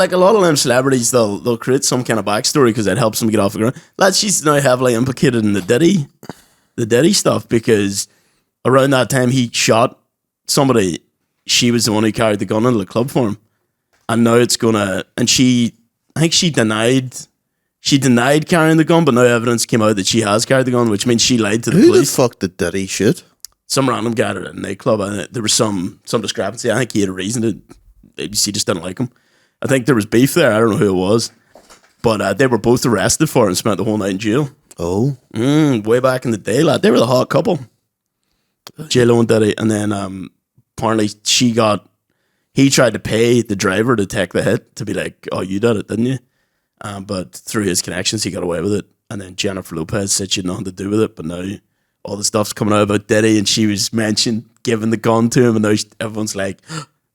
like a lot of them celebrities, they'll create some kind of backstory because it helps them get off the ground. Lad, she's now heavily implicated in the Diddy stuff because around that time he shot somebody. She was the one who carried the gun into the club for him, and now it's gonna. And I think she denied carrying the gun, but now evidence came out that she has carried the gun, which means she lied to the police. Who the fuck did Diddy shoot? Some random guy at a nightclub, and there was some discrepancy. I think he had a reason to. She just didn't like him. I think there was beef there. I don't know who it was, but they were both arrested for it and spent the whole night in jail. Oh, way back in the day, lad. They were the hot couple, J-Lo and Diddy. And then apparently he tried to pay the driver to take the hit, to be like, "Oh, you did it, didn't you?" But through his connections, he got away with it. And then Jennifer Lopez said she had nothing to do with it, but now all the stuff's coming out about Diddy, and she was mentioned giving the gun to him, and now everyone's like,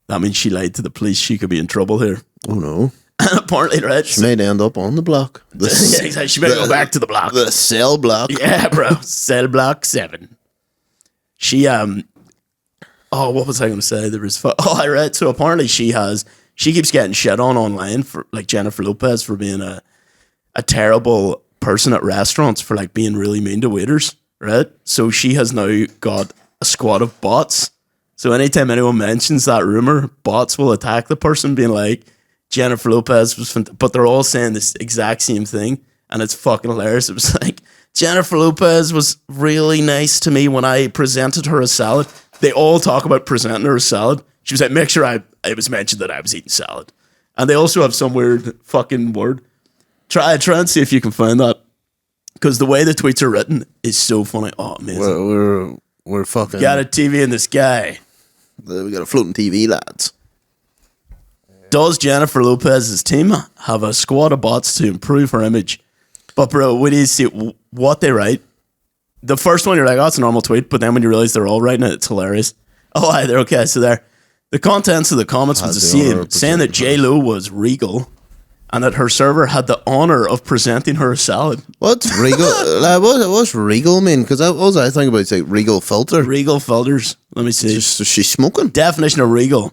that means she lied to the police. She could be in trouble here. Oh no! And apparently, right? She may end up on the block. Yeah, exactly. She may go back to the block. The cell block. Yeah, bro. Cell block 7. She oh, what was I going to say? There was I read. So apparently, she keeps getting shit on online for like Jennifer Lopez for being a terrible person at restaurants, for like being really mean to waiters. Right. So she has now got a squad of bots. So anytime anyone mentions that rumor, bots will attack the person, being like, Jennifer Lopez was but they're all saying this exact same thing, and it's fucking hilarious. It was like, Jennifer Lopez was really nice to me when I presented her a salad. They all talk about presenting her a salad. She was like, make sure it was mentioned that I was eating salad. And they also have some weird fucking word. Try and see if you can find that, because the way the tweets are written is so funny. Oh, amazing. We're fucking... Got a TV in the sky. We got a floating TV, lads. Does Jennifer Lopez's team have a squad of bots to improve her image? But bro, when you see what they write, the first one you're like, oh, it's a normal tweet, but then when you realize they're all writing it, it's hilarious. Oh, hi, they're okay. So the contents of the comments was the same, saying that J-Lo was regal and that her server had the honor of presenting her a salad. What's regal? What's regal mean? Because what was I thinking about? It's like regal filter. Regal filters. Let me see. Is she smoking? Definition of regal.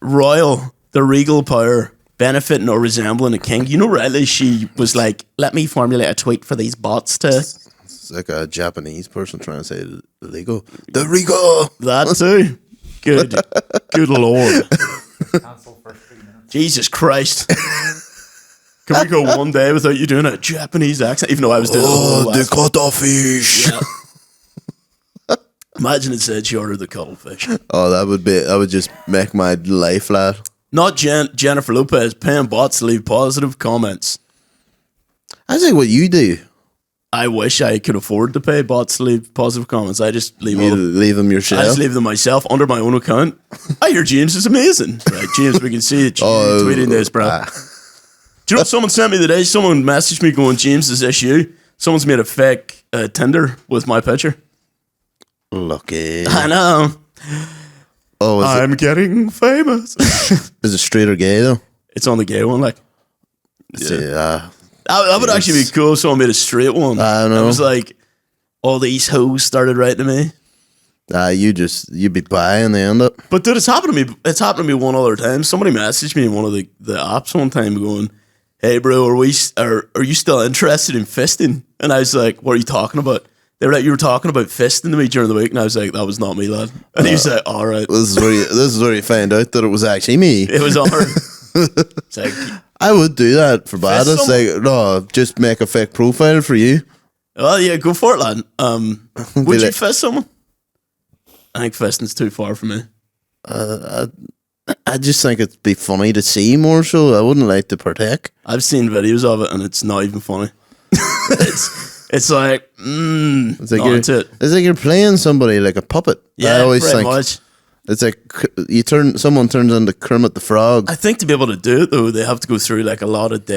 Royal, the regal power, benefiting or resembling a king. You know, rightly, she was like, let me formulate a tweet for these bots to... It's like a Japanese person trying to say legal. The regal! That too. Good Lord. Cancel for 3 minutes. Jesus Christ. Can we go one day without you doing a Japanese accent? Even though I was doing the cuttlefish. Yeah. Imagine it said she ordered the cuttlefish. Oh, that would just make my life, lad. Not Jennifer Lopez paying bots to leave positive comments. I think what you do. I wish I could afford to pay bots to leave positive comments. I just leave them yourself. I just leave them myself under my own account. I hear James is amazing. Right, James, we can see that you're tweeting this, bro. Do you know what someone sent me today? Someone messaged me going, James, is this you? Someone's made a fake Tinder with my picture. Lucky. I know. Oh, I'm getting famous. Is it straight or gay though? It's on the gay one, like. Yeah. That would actually be cool if someone made a straight one. I don't know. It was like, all these hoes started writing to me. You'd be buying the end up. But dude, it's happened to me. It's happened to me one other time. Somebody messaged me in one of the apps one time going, "Hey bro, are you still interested in fisting?" And I was like, "What are you talking about?" They were like, "You were talking about fisting to me during the week," and I was like, "That was not me, lad." And he was like, "All right." This is where you found out that it was actually me. It was on her. It's like, I would do that for bad. It's like, no, just make a fake profile for you. Oh yeah, go for it, lad. Would you fist someone? I think fisting's too far for me. I just think it'd be funny to see more so. I wouldn't like to partake. I've seen videos of it and it's not even funny. It's like, it's like you're playing somebody like a puppet. Yeah, I always pretty think much. It's like someone turns into Kermit the Frog. I think to be able to do it though, they have to go through like a lot of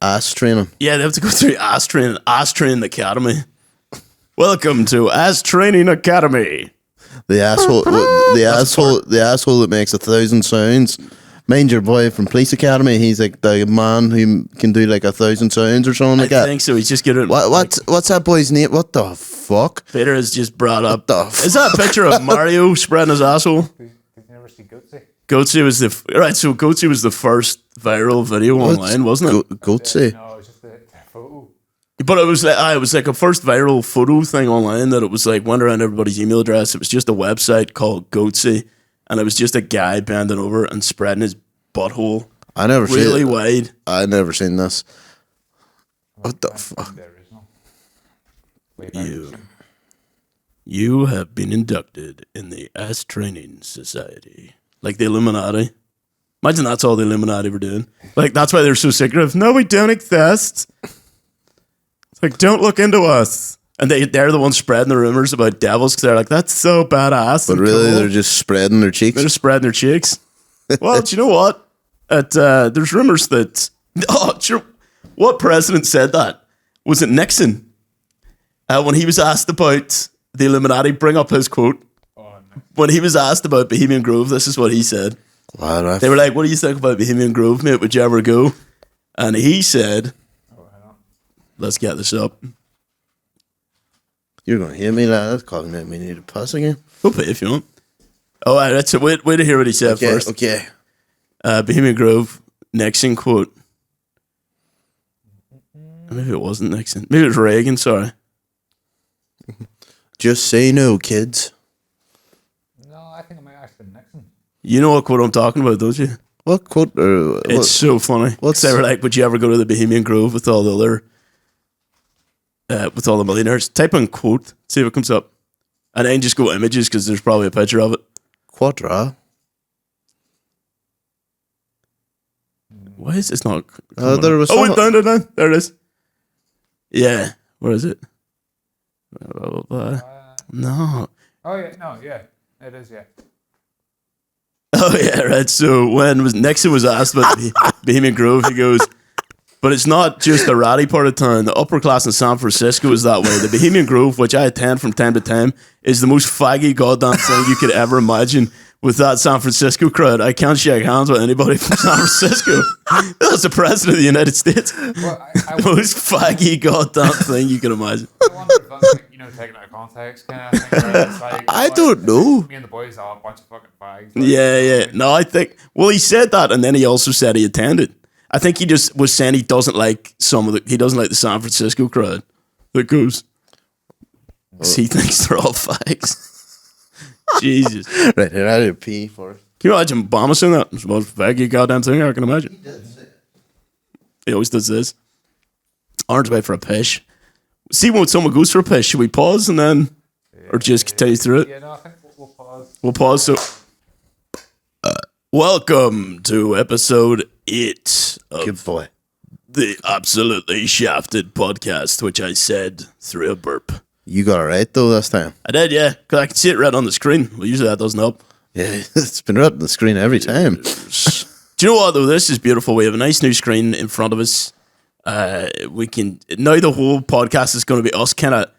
ass training. Yeah, they have to go through ass training academy. Welcome to Ass Training Academy. The asshole that makes 1,000 sounds. Mind your boy from Police Academy, he's like the man who can do like 1,000 sounds or something like that. I think so. He's just good at what's that boy's name? What the fuck? Peter has just brought up. Is that a picture of Mario spreading his asshole? Did you never see Gutsy? Goatsy was So Goatsy was the first viral video online, wasn't it? Goatsy. No, it's just the photo. But it was like a first viral photo thing online that it was like went around everybody's email address. It was just a website called Goatsy, and it was just a guy bending over and spreading his butthole I never really seen. wide. I never seen this. What the fuck? The original. Way back. You have been inducted in the Ass Training Society. Like the Illuminati. Imagine that's all the Illuminati were doing. Like, that's why they're so secretive. No, we don't exist. It's like, don't look into us. And they're the ones spreading the rumors about devils because they're like, that's so badass. But really, they're just spreading their cheeks. They're just spreading their cheeks. Well, do you know what? There's rumors that... Oh, sure. What president said that? Was it Nixon? When he was asked about the Illuminati, bring up his quote. Oh, no. When he was asked about Bohemian Grove, this is what he said. Wow, They were like, what do you think about Bohemian Grove, mate? Would you ever go? And he said, Oh, hang on. let's get this up. You're gonna hear me, lad. That's calling me need a puss again. We'll pay if you want. Oh, that's it. Wait to hear what he said Okay, first. okay. Bohemian Grove, Nixon quote. Maybe it wasn't Nixon. Maybe it was Reagan, sorry. Just say no, kids. No, I think it might actually been Nixon. You know what quote I'm talking about, don't you? What quote? It's so funny. what's- They were like, would you ever go to the Bohemian Grove with all the other, with all the millionaires? Type in quote, see if it comes up. And then just go images because there's probably a picture of it. Quadra. Why is this not? There was. Oh, wait, some- down. There it is. Yeah. Where is it? Blah, blah, blah. No. Oh, yeah. No, yeah. It is, yeah. Oh, yeah, right. So when Nixon was asked about Bohemian Grove, he goes, but it's not just the ratty part of town. The upper class in San Francisco is that way. The Bohemian Grove, which I attend from time to time, is the most faggy goddamn thing you could ever imagine. With that San Francisco crowd, I can't shake hands with anybody from San Francisco. That's the president of the United States. Well, I The most faggy goddamn thing you can imagine. wonder if that's like, taken out of context kind of thing. Where it's like, I don't know. Me and the boys are a bunch of fucking fags. Yeah. No, I think. Well, he said that, and then he also said he attended. I think he just was saying he doesn't like he doesn't like the San Francisco crowd that goes. 'Cause he thinks they're all fags. Jesus. Right here, I did a pee for it. Can you imagine Obama saying that? It's the most faggy goddamn thing I can imagine. He always does this. Orange way for a pish. See when someone goes for a pish, should we pause and then, or just continue through it? Yeah, no, I think we'll pause. We'll pause. So, welcome to episode 8 of Good boy. the Absolutely Shafted podcast, which I said through a burp. You got it right though this time. I did, yeah, because I can see it right on the screen. Well, usually that doesn't help. Yeah, it's been right on the screen every time. Do you know what, though? This is beautiful. We have a nice new screen in front of us. We can, now the whole podcast is going to be us kind of,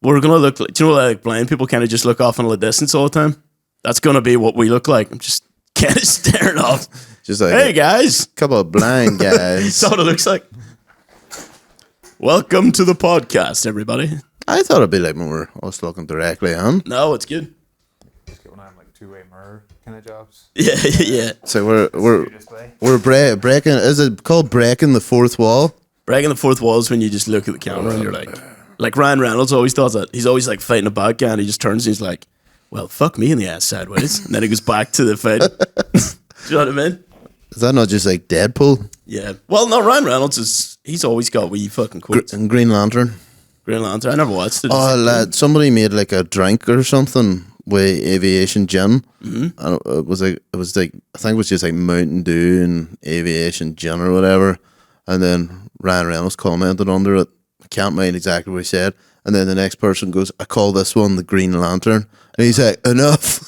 we're going to look like, do you know, like blind people kind of just look off in the distance all the time? That's going to be what we look like. I'm just kind of staring off. Just like Hey, a guys. couple of blind guys. That's what it looks like. Welcome to the podcast, everybody. I thought it'd be like more us looking directly on. No, it's good. Just get one of them like two-way mirror kind of jobs. Yeah. So we're Display. breaking. Is it called breaking the fourth wall? Breaking the fourth wall is when you just look at the camera and you're like Ryan Reynolds always does that. He's always like fighting a bad guy and he just turns and he's like, well, fuck me in the ass sideways. And then he goes back to the fight. Do you know what I mean? Is that not just like Deadpool Yeah. Well, no, Ryan Reynolds he's always got wee fucking quotes. and Green Lantern? Green Lantern. I never watched it. Oh, lad, somebody made like a drink or something with aviation gin. Mm-hmm. And it was like I think it was just like Mountain Dew and aviation gin or whatever. And then Ryan Reynolds commented under it. I can't mind exactly what he said. And then the next person goes, I call this one the Green Lantern. And he's like, enough.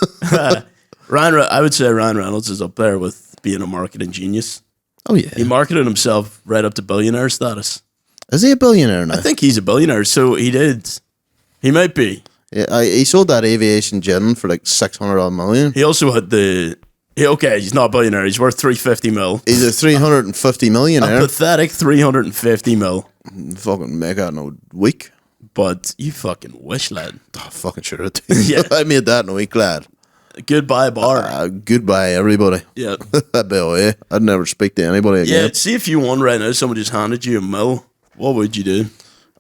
I would say Ryan Reynolds is up there with being a marketing genius. Oh, yeah. He marketed himself right up to billionaire status. Is he a billionaire now? I think he's a billionaire, so he did. He might be. Yeah, he sold that aviation gin for like 600 odd million. He also had he's not a billionaire. He's worth 350 mil. He's a 350 A millionaire. pathetic 350 mil. Fucking make out in a week. But you fucking wish, lad. Oh, fucking sure I do. Yeah. I made that in a week, lad. Goodbye bar. Goodbye, everybody. Yeah. I'd be away. I'd never speak to anybody Yeah, again. see if you won right now, someone just handed you a mill, what would you do?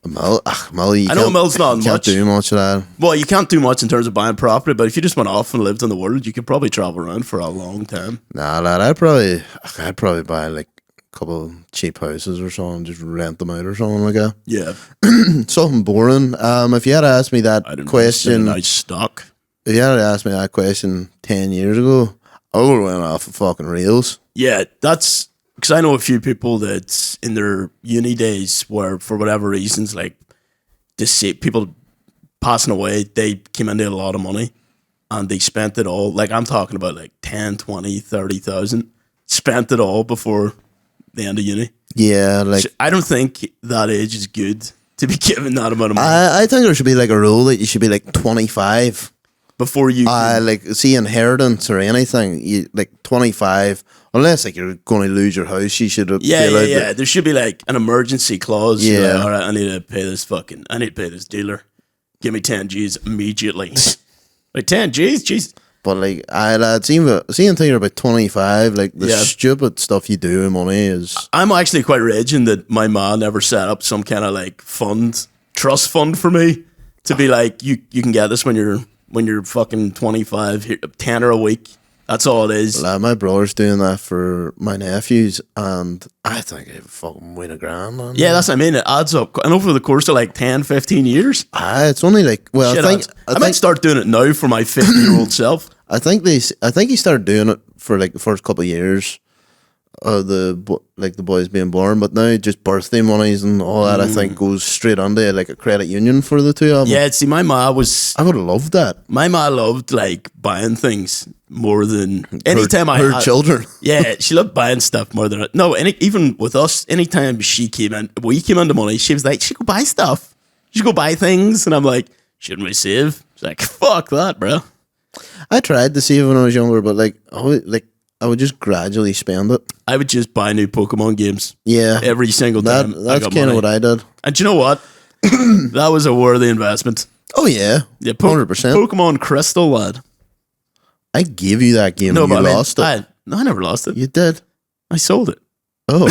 A mill, you I know a can't- mill's not you can't much. do much of that. Well, you can't do much in terms of buying property, but if you just went off and lived in the world, you could probably travel around for a long time. Nah, lad, I'd probably buy like a couple cheap houses or something, just rent them out or something like that. Yeah. Something boring. If you had asked me that I don't question, know. Nice stock. if you had asked me that question 10 years ago, I would have went off of fucking reels. Yeah, that's because I know a few people that in their uni days where, for whatever reasons, like people passing away, they came into a lot of money and they spent it all. Like I'm talking about like 10, 20, 30,000. Spent it all before the end of uni. Yeah, like So I don't think that age is good to be given that amount of money I think there should be like a rule that you should be like 25. before you. Like see inheritance or anything, you like 25. Unless like you're going to lose your house, you should be allowed to- There should be like an emergency clause. Yeah. Like, all right, I need to pay this dealer. Give me 10 G's immediately. Like 10 G's? Jeez. But like lad, seeing until you're about 25, like the Yeah. stupid stuff you do with money is I'm actually quite raging that my ma never set up some kind of like trust fund for me to be like, you can get this when you're fucking 25, here, 10 a week. That's all it is. lad, my brother's doing that for my nephews, and I think he'd fucking win a grand on Yeah, that's what I mean. It adds up. And over the course of like 10, 15 years, it's only like shit adds. I might start doing it now for my 50-year-old self. I think he started doing it for like the first couple of years of the boys being born, but now just birthday monies and all that I think goes straight onto like a credit union for the two of them. Yeah, see, my ma I would have loved that. My ma loved like buying things more than anytime I her had children. Yeah, she loved buying stuff more than even with us. Anytime we came into money, she was like, "She go buy stuff. She go buy things," and I'm like, "Shouldn't we save?" She's like, "Fuck that, bro." I tried to save when I was younger, but I would just gradually spend it. I would just buy new Pokemon games Yeah, every single time. that's kind of what I did. And do you know what? That was a worthy investment. Oh yeah, Yeah, 100%. Pokemon Crystal, lad. I gave you that game. and you lost it. I never lost it. You did. I sold it. Oh,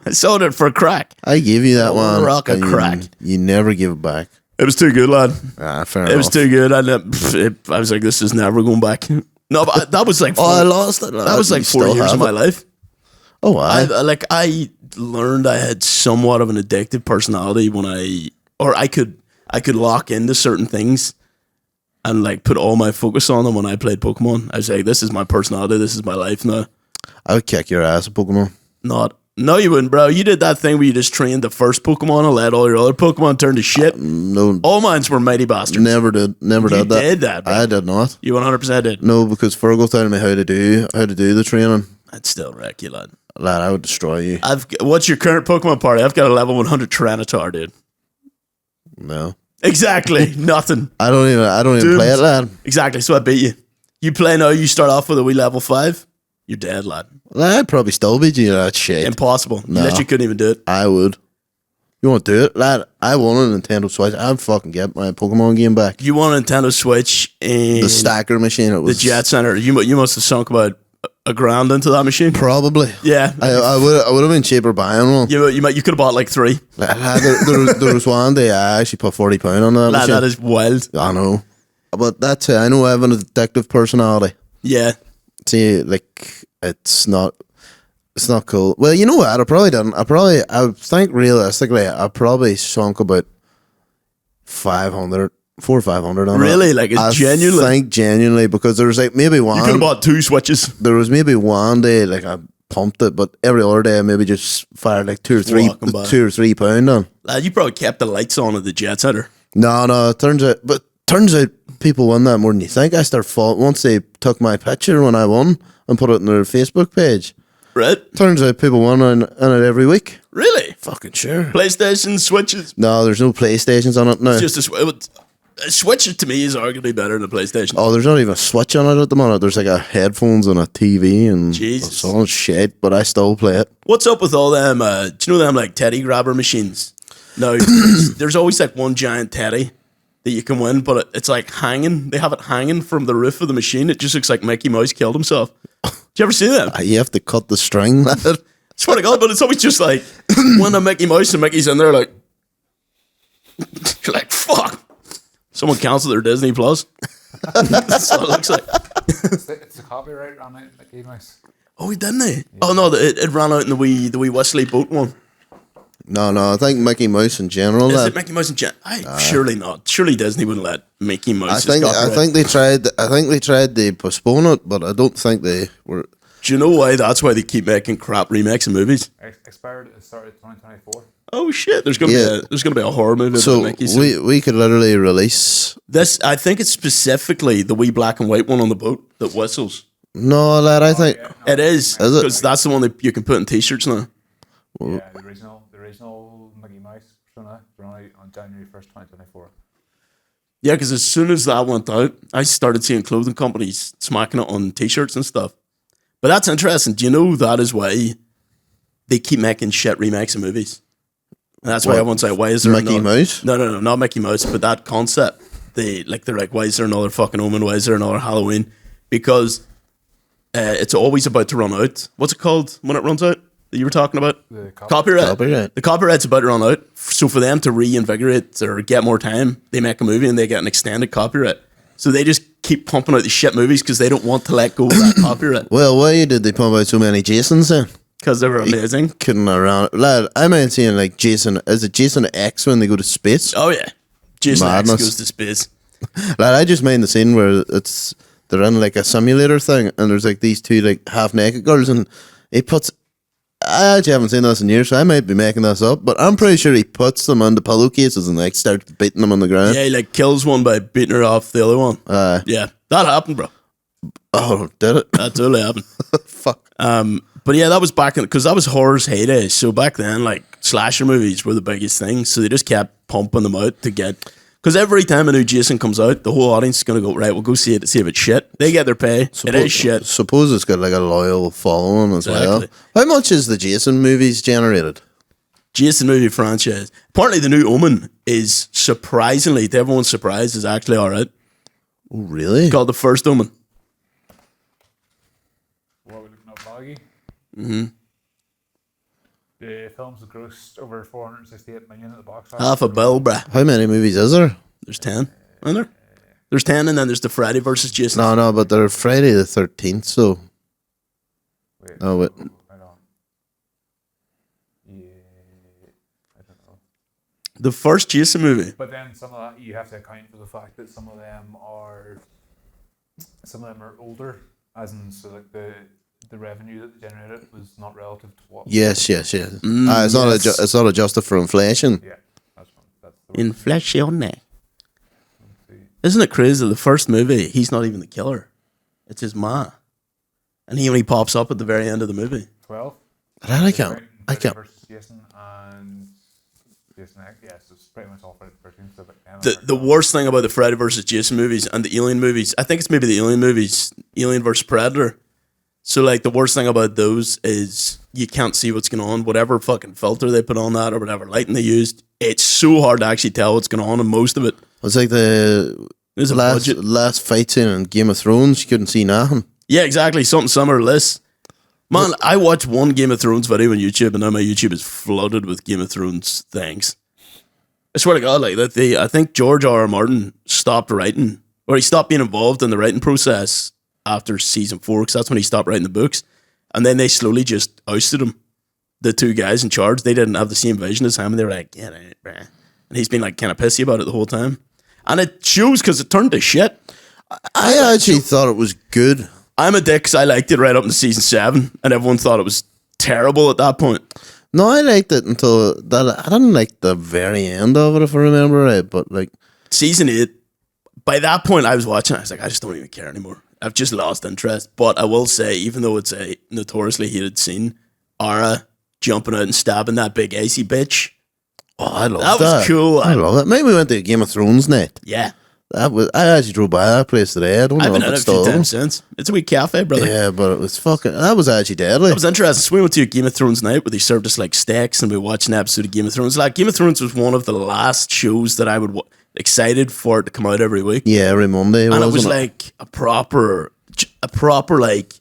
I sold it for a crack. I gave you that one. rock a and crack. You never give it back. It was too good, lad. Fair It was enough. too good. I was like, this is never going back. No, but that was like, Oh, I lost it. that was like 4 Still years have of my it. life. Oh, I I learned I had somewhat of an addictive personality when I could lock into certain things and like put all my focus on them when I played Pokemon. I was like, this is my personality. This is my life now. I would kick your ass at Pokemon. No, you wouldn't, bro. You did that thing where you just trained the first Pokemon and let all your other Pokemon turn to shit. No, All mines were mighty bastards. never did that. did that, bro. I did not. You 100% did. No, because Fergal told me how to do the training. I'd still wreck you, lad. Lad, I would destroy you. What's your current Pokemon party? I've got a level 100 Tyranitar, dude. No, Exactly. Nothing. I don't even Dude. play it, lad. Exactly. So I beat you. You play now, you start off with a wee level 5. You're dead, lad. I'd probably still beat you. That shit. Impossible. No. You literally couldn't even do it. I would. You want to do it, lad? I won a Nintendo Switch. I'd fucking get my Pokemon game back. You want a Nintendo Switch and The stacker machine. It the was Jet Center. You must have sunk about a grand into that machine. probably. Yeah. I would have been cheaper buying one. You could have bought like 3. Lad, there was one day I actually put £40 on that Lad, machine. that is wild. I know, but that's it. I know I have an addictive personality. Yeah. See, like it's not cool. Well, you know what? I probably didn't. I think realistically, I probably sunk about 400 or 500 on it. Really? Like, it's I genuinely? think genuinely because there was like maybe You could have one. bought 2 Switches. There was maybe one day like I pumped it, but every other day I maybe just fired like £2 or £3 on. Lad, you probably kept the lights on at the Jet Center. No. It turns out people win that more than you think. I start once they took my picture when I won and put it on their Facebook page. Right? Turns out people win on it every week. Really? Fucking sure. PlayStation, Switches. No, there's no PlayStations on it now. Just a Switch to me is arguably better than a PlayStation. Oh, there's not even a Switch on it at the moment. There's like a headphones and a TV and Jesus. all shit, but I still play it. What's up with all them? Do you know them like teddy grabber machines? No, there's always like one giant teddy that you can win, but it's like hanging. They have it hanging from the roof of the machine. It just looks like Mickey Mouse killed himself. Did you ever see that? You have to cut the string, lad. Swear to God, but it's always just like when a Mickey Mouse and Mickey's in there, like, you're like, fuck. Someone cancel their Disney Plus. That's what it looks like. It's a copyright on it, Mickey Mouse. Oh, didn't they? Yeah. Oh no, it ran out in the wee Whistly boat one. No, I think Mickey Mouse in general. Is it Mickey Mouse in general? Surely not. Surely Disney wouldn't let Mickey Mouse. I think they tried. I think they tried to postpone it, but I don't think they were. Do you know why? That's why they keep making crap remakes of movies. Expired. It started 2024. Oh shit! There's gonna be a horror movie. So about Mickey we could literally release this. I think it's specifically the wee black and white one on the boat that whistles. No, lad. I think it is because that's the one that you can put in T-shirts now. Yeah, the original Mickey Mouse persona. They're only on January 1st, 2024. Yeah, because as soon as that went out, I started seeing clothing companies smacking it on T-shirts and stuff. But that's interesting. Do you know that is why they keep making shit remakes of movies? And that's why everyone's like, why is there Mickey Mouse? No, not Mickey Mouse, but that concept. They're like, why is there another fucking Omen? Why is there another Halloween? Because it's always about to run out. What's it called when it runs out that you were talking about? The Copyright. The copyright's about to run out. So for them to reinvigorate or get more time, they make a movie and they get an extended copyright. So they just keep pumping out these shit movies because they don't want to let go of that copyright. Well, why did they pump out so many Jasons then? Because they were amazing. Couldn't around, lad. I mind seeing like Jason. Is it Jason X when they go to space? Oh yeah, Jason Madness. X goes to space. Lad, I just mind the scene where they're in like a simulator thing, and there's like these two like half naked girls, and he puts. I actually haven't seen this in years, so I might be making this up, but I'm pretty sure he puts them into pillowcases and like starts beating them on the ground. Yeah, he like kills one by beating her off the other one. Yeah, that happened, bro. Oh, did it? That totally happened. Fuck. But yeah, that was back in, because that was horror's heyday. So back then, like, slasher movies were the biggest thing. So they just kept pumping them out to get, because every time a new Jason comes out, the whole audience is going to go, right, we'll go see it to see if it's shit. They get their pay. It is shit. Suppose it's got like a loyal following as well. How much is the Jason movies generated? Jason movie franchise. Apparently the new Omen is surprisingly, to everyone's surprise, is actually alright. Oh, really? It's called The First Omen. What are we looking at, Boggy? Mm-hmm. The films have grossed over 468 million at the box office. Half a bill, bruh. How many movies is there? There's 10, isn't there? There's 10, and then there's the Friday versus Jason. No, but they're Friday the 13th, so. Wait. Oh, wait. Hold on. Yeah. I don't know. The first Jason movie. But then some of that, you have to account for the fact that some of them are older, as in, so like the revenue that they generated was not relative to what. Yes. It's not adjusted for inflation. Yeah, that's the word. Inflation. Isn't it crazy? The first movie, he's not even the killer. It's his ma. And he only pops up at the very end of the movie. 12. I can't. Versus Jason and Jason X. Yes, it's pretty much all Friday the 13th. So the worst thing about the Friday versus Jason movies and the Alien movies, I think it's maybe the Alien movies, Alien versus Predator. So like the worst thing about those is you can't see what's going on. Whatever fucking filter they put on that or whatever lighting they used, it's so hard to actually tell what's going on in most of it. It's like the last fight scene in Game of Thrones. You couldn't see nothing. Yeah, exactly. Something similar to this. Man, I watched one Game of Thrones video on YouTube, and now my YouTube is flooded with Game of Thrones things. I swear to God, like that. I think George R.R. Martin stopped writing, or he stopped being involved in the writing process after season 4, because that's when he stopped writing the books, and then they slowly just ousted him. The two guys in charge, they didn't have the same vision as him, and they were like, "Get it, bruh." And he's been like kind of pissy about it the whole time, and it shows because it turned to shit. I actually thought it was good. I'm a dick because I liked it right up to season 7, and everyone thought it was terrible at that point. No, I liked it until that. I didn't like the very end of it, if I remember right. But like season 8, by that point, I was watching. I was like, I just don't even care anymore. I've just lost interest. But I will say, even though it's a notoriously hated scene, Ara jumping out and stabbing that big icy bitch. Oh, I love that. That was cool. I love it. Maybe we went to a Game of Thrones night. Yeah. I actually drove by that place today. I don't know I've been if in it it's a few still times since. It's a wee cafe, brother. Yeah, but it was fucking. That was actually deadly. That was interesting. So we went to a Game of Thrones night where they served us like steaks, and we watched an episode of Game of Thrones. Like Game of Thrones was one of the last shows that I would. excited for it to come out every week. Yeah, every Monday. And it was wasn't like a proper like,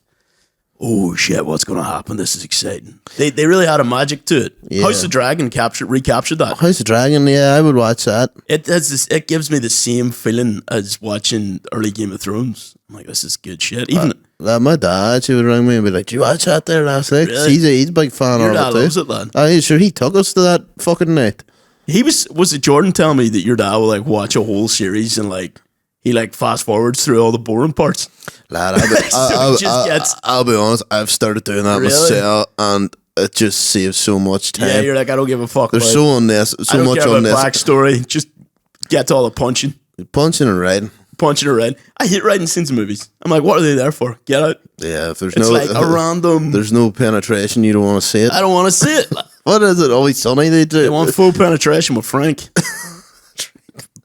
oh shit, what's going to happen? This is exciting. They really had a magic to it. Yeah. House of Dragon recaptured that. House of Dragon, yeah, I would watch that. It gives me the same feeling as watching early Game of Thrones. I'm like, this is good shit. Even My dad, she would ring me and be like, "Did you watch that there last night?" Really? He's a big fan your of dad it too. loves it, lad. Sure, he took us to that fucking night. He was it Jordan telling me that your dad will like watch a whole series and like he like fast forwards through all the boring parts. Lad, So I'll be honest, I've started doing that Really? myself, and it just saves so much time. Yeah, you're like, I don't give a fuck. There's about, so unnecessary, I so don't much care about unnecessary. backstory. Just get to all the punching Punching and riding. or red. I hate writing scenes in movies. I'm like, what are they there for? Get out. Yeah, if there's It's no like a random. there's no penetration, you don't want to see it. I don't want to see it. What is it? Always Sunny they do. They want full penetration with Frank.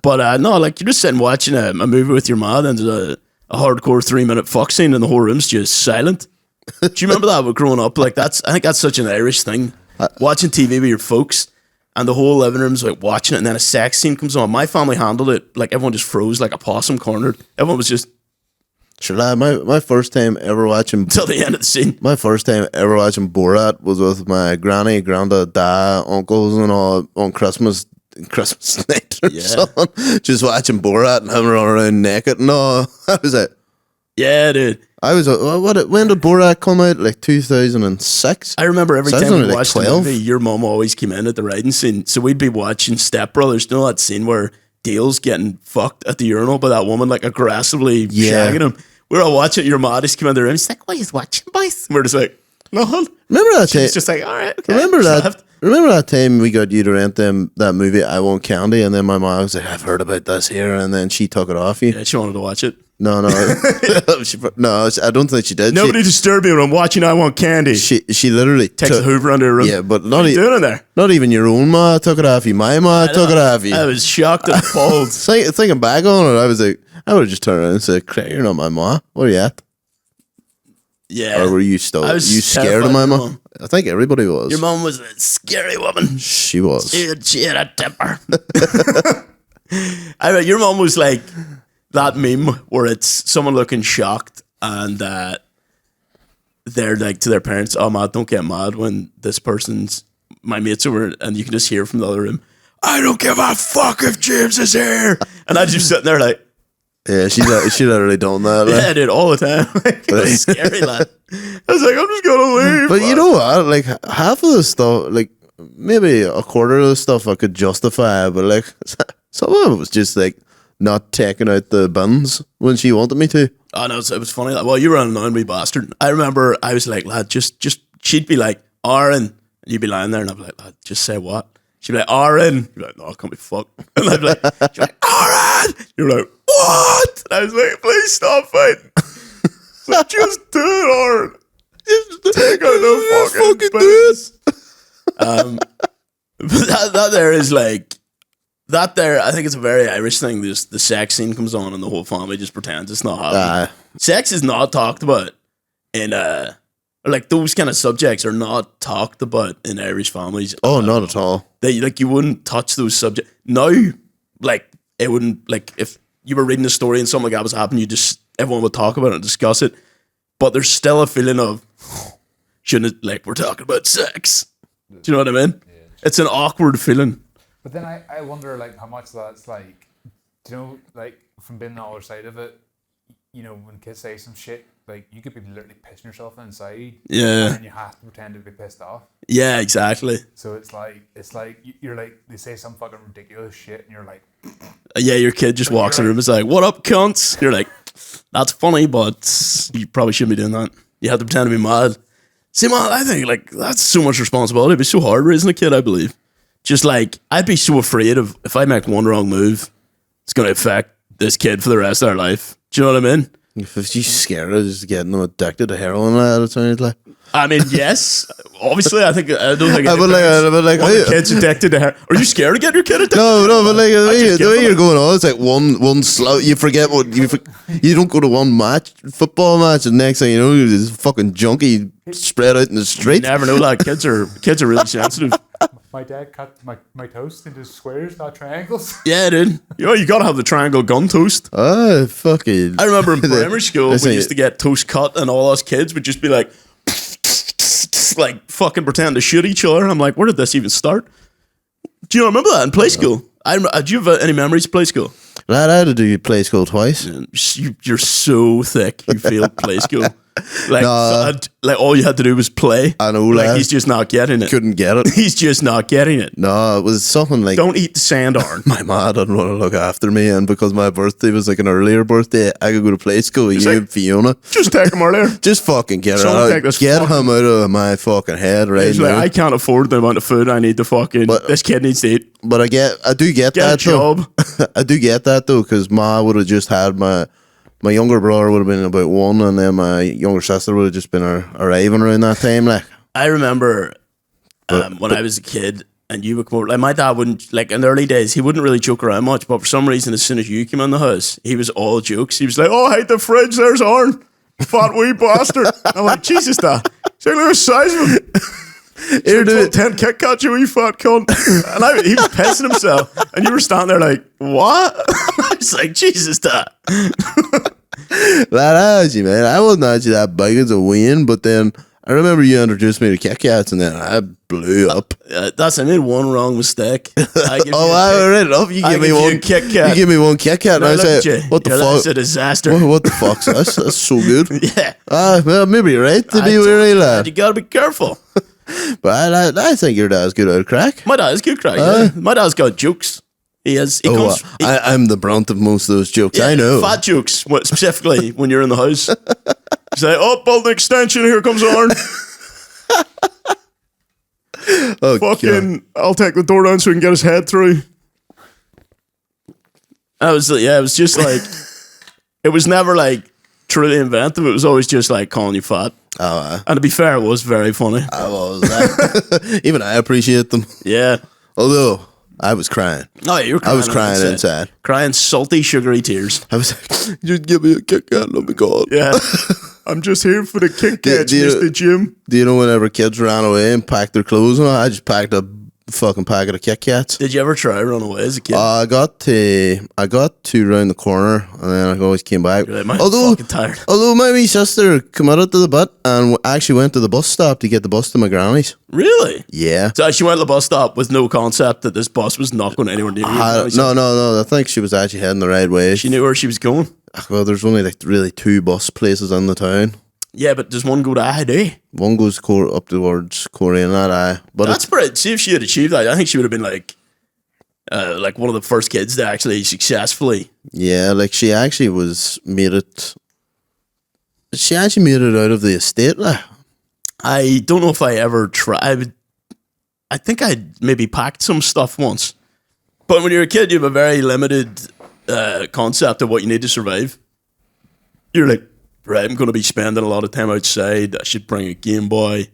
But no, like you're just sitting watching a movie with your mom and there's a hardcore 3-minute fuck scene and the whole room's just silent. Do you remember that with growing up? Like I think that's such an Irish thing. Watching TV with your folks and the whole living room's like watching it and then a sex scene comes on. My family handled it like everyone just froze like a possum cornered. Everyone was just Sure, lad, my first time ever watching till the end of the scene. my first time ever watching Borat was with my granny, granddad, dad, uncles, and all on Christmas night or Yeah. something. Just watching Borat and him running around naked. No, I was like, Yeah, dude. I was when did Borat come out? Like 2006. I remember every So I was time only we like watched 12. the movie, your mom always came in at the riding scene. So we'd be watching Step Brothers. You know that scene where Dale's getting fucked at the urinal by that woman, like aggressively Yeah. shagging him. We're all watching. Your mom just came in the room. She's like, "What are you watching, boys?" And we're just like, "No." Remember that She's time? just like, "All right, okay." Remember that? Shaft. Remember that time we got you to rent that movie I Want Candy, and then my mom was like, "I've heard about this here," and then she took it off you. Yeah, she wanted to watch it. No, no, I don't think she did. Nobody disturb me when I'm watching I Want Candy. She literally Takes took, a Hoover under her room. Yeah, but What not are you doing in there? not even your own ma took it off you. My ma took it off you. I was shocked and appalled. Thinking back on it, I was like, I would have just turned around and said, "Craig, you're not my ma. Where are you at?" Yeah. Or were you still? I was You scared terrified of my of your mom? mom. I think everybody was. Your mom was a scary woman. She was. She had a temper. I mean, your mom was like that meme where it's someone looking shocked and they're like to their parents, "Oh, Matt, don't get mad when this person's my mates over," and you can just hear from the other room, "I don't give a fuck if James is here," and I just sitting there like, Yeah, she literally done that. "Yeah, Like. dude, all the time." Like, it was scary, lad. I was like, "I'm just gonna leave." But you know what? Like half of the stuff, like maybe a quarter of the stuff, I could justify. But like some of it was just like not taking out the bins when she wanted me to. Oh no, it was funny. Like, well, you were an annoying wee bastard. I remember I was like, "Lad, just." She'd be like, "Aaron," and you'd be lying there, and I'd be like, "Lad, just say what?" She'd be like, "Aaron." You'd be like, "No, I can't be fucked." And I'd be like, she'd be like, "Aaron." You're like, "What?" And I was like, "Please stop fighting." It's like, just do it, Aaron. Just take out the fucking bins. But that there is like. That there, I think it's a very Irish thing. The sex scene comes on and the whole family just pretends it's not happening. Sex is not talked about in like those kind of subjects are not talked about in Irish families. Oh, not at all. They like you wouldn't touch those subjects. Now, like it wouldn't like if you were reading a story and something like that was happening, you just everyone would talk about it and discuss it. But there's still a feeling of shouldn't it, like we're talking about sex. Do you know what I mean? Yeah. It's an awkward feeling. But then I wonder like how much that's like, do you know, like from being the other side of it, you know, when kids say some shit, like you could be literally pissing yourself inside. Yeah. And you have to pretend to be pissed off. Yeah, exactly. So it's like you're like they say some fucking ridiculous shit and you're like, Yeah, your kid just walks in the room and is like, "What up, cunts?" You're like, "That's funny, but you probably shouldn't be doing that. You have to pretend to be mad." See, man, I think like that's so much responsibility. It'd be so hard raising a kid, I believe. Just like, I'd be so afraid of if I make one wrong move, it's going to affect this kid for the rest of their life. Do you know what I mean? If she's scared of just getting them addicted to heroin at a time, like. I mean, yes. Obviously, I don't think How- kids addicted to heroin. Are you scared to get your kid addicted? No, but like the just way give you're them going on, it's like one slow. You forget what you don't go to one football match, and next thing you know, you're this fucking junkie spread out in the You street. never know. Like kids are really sensitive. My dad cut my toast into squares, not triangles. Yeah, dude. You gotta have the triangle gun toast. Oh, fucking. I remember in primary school, Listen, we used to get toast cut, and all us kids would just be like fucking pretend to shoot each other. I'm like, where did this even start? Do you remember that in play school? Do you have any memories of play school? Lad, I had to do play school twice. You're so thick. You failed play school. Like, Nah. like all you had to do was play. I know, Like lad. he's just not getting it. Couldn't get it. He's just not getting it. No, it was something like Don't eat the sand, Aaron. my ma didn't want to look after me, and because my birthday was like an earlier birthday, I could go to play school. You like- and Fiona. Just take him earlier. Just fucking get her Someone take out. this Get fucking- him out of my fucking head right He's like, now. I can't afford the amount of food I need to fucking. But- This kid needs to eat. But I do get Get a that though. job. I do get that though, because Ma would have just had my younger brother would have been about 1, and then my younger sister would have just been arriving around that time. Like, I remember when I was a kid and you would come over, like my dad wouldn't, like in the early days, he wouldn't really joke around much, but for some reason, as soon as you came in the house, he was all jokes. He was like, oh, hide the fridge, there's Arn, fat wee bastard. I'm like, Jesus, Dad. He's like, look at the size of him. Here, do 10 Kit Kats, you wee fat cunt. And he was pissing himself, and you were standing there like, what? I was like, Jesus, Dad. that actually, man, I wasn't actually that big as a win, but then I remember you introduced me to Kit Kats, and then I blew up. I made one wrong mistake. I give you a I read it up. You I give me give you one a Kit Kat. You give me one Kit Kat, and I Look at say, you. "What the You're like, fuck? It's a disaster. What the fuck's this? That's so good." Yeah. Well, maybe you're right to be wary, lad. You gotta be careful. But I think your dad's good out of crack. My dad's good crack. Yeah. My dad's got jokes. He comes. I'm the brunt of most of those jokes. Yeah, I know. fat jokes, specifically when you're in the house. He's like, oh, build an extension. Here comes Arn. Oh, Fucking, I'll take the door down so he can get his head through. It was just like, it was never like truly inventive. It was always just like calling you fat. Oh, And to be fair, it was very funny. I was. Even I appreciate them. Yeah. Although I was crying. Oh, you were I crying. was crying inside. Crying salty, sugary tears. I was like, just give me a Kit Kat, let me go. Yeah. I'm just here for the Kit Kats, Do you- Mr. Jim. Do you know whenever kids ran away and packed their clothes and all, I just packed a fucking packet of Kit Kats. Did you ever try to run away as a kid? I got to round the corner, and then I always came back. You're like, "Man, I'm fucking tired." Although my wee sister committed to the bit and actually went to the bus stop to get the bus to my granny's. Really? Yeah. So she went to the bus stop with no concept that this bus was not going anywhere near you. No. I think she was actually heading the right way. She knew where she was going. Well, there's only like really 2 bus places in the town. Yeah, but does one go to ID? One goes up towards Korea and that eye. But That's pretty. See if she had achieved that. I think she would have been like one of the first kids to actually successfully. yeah, like she actually made it. She actually made it out of the estate. Like. I don't know if I ever tried. I think I maybe packed some stuff once. But when you're a kid, you have a very limited concept of what you need to survive. You're like, right, I'm going to be spending a lot of time outside. I should bring a Game Boy,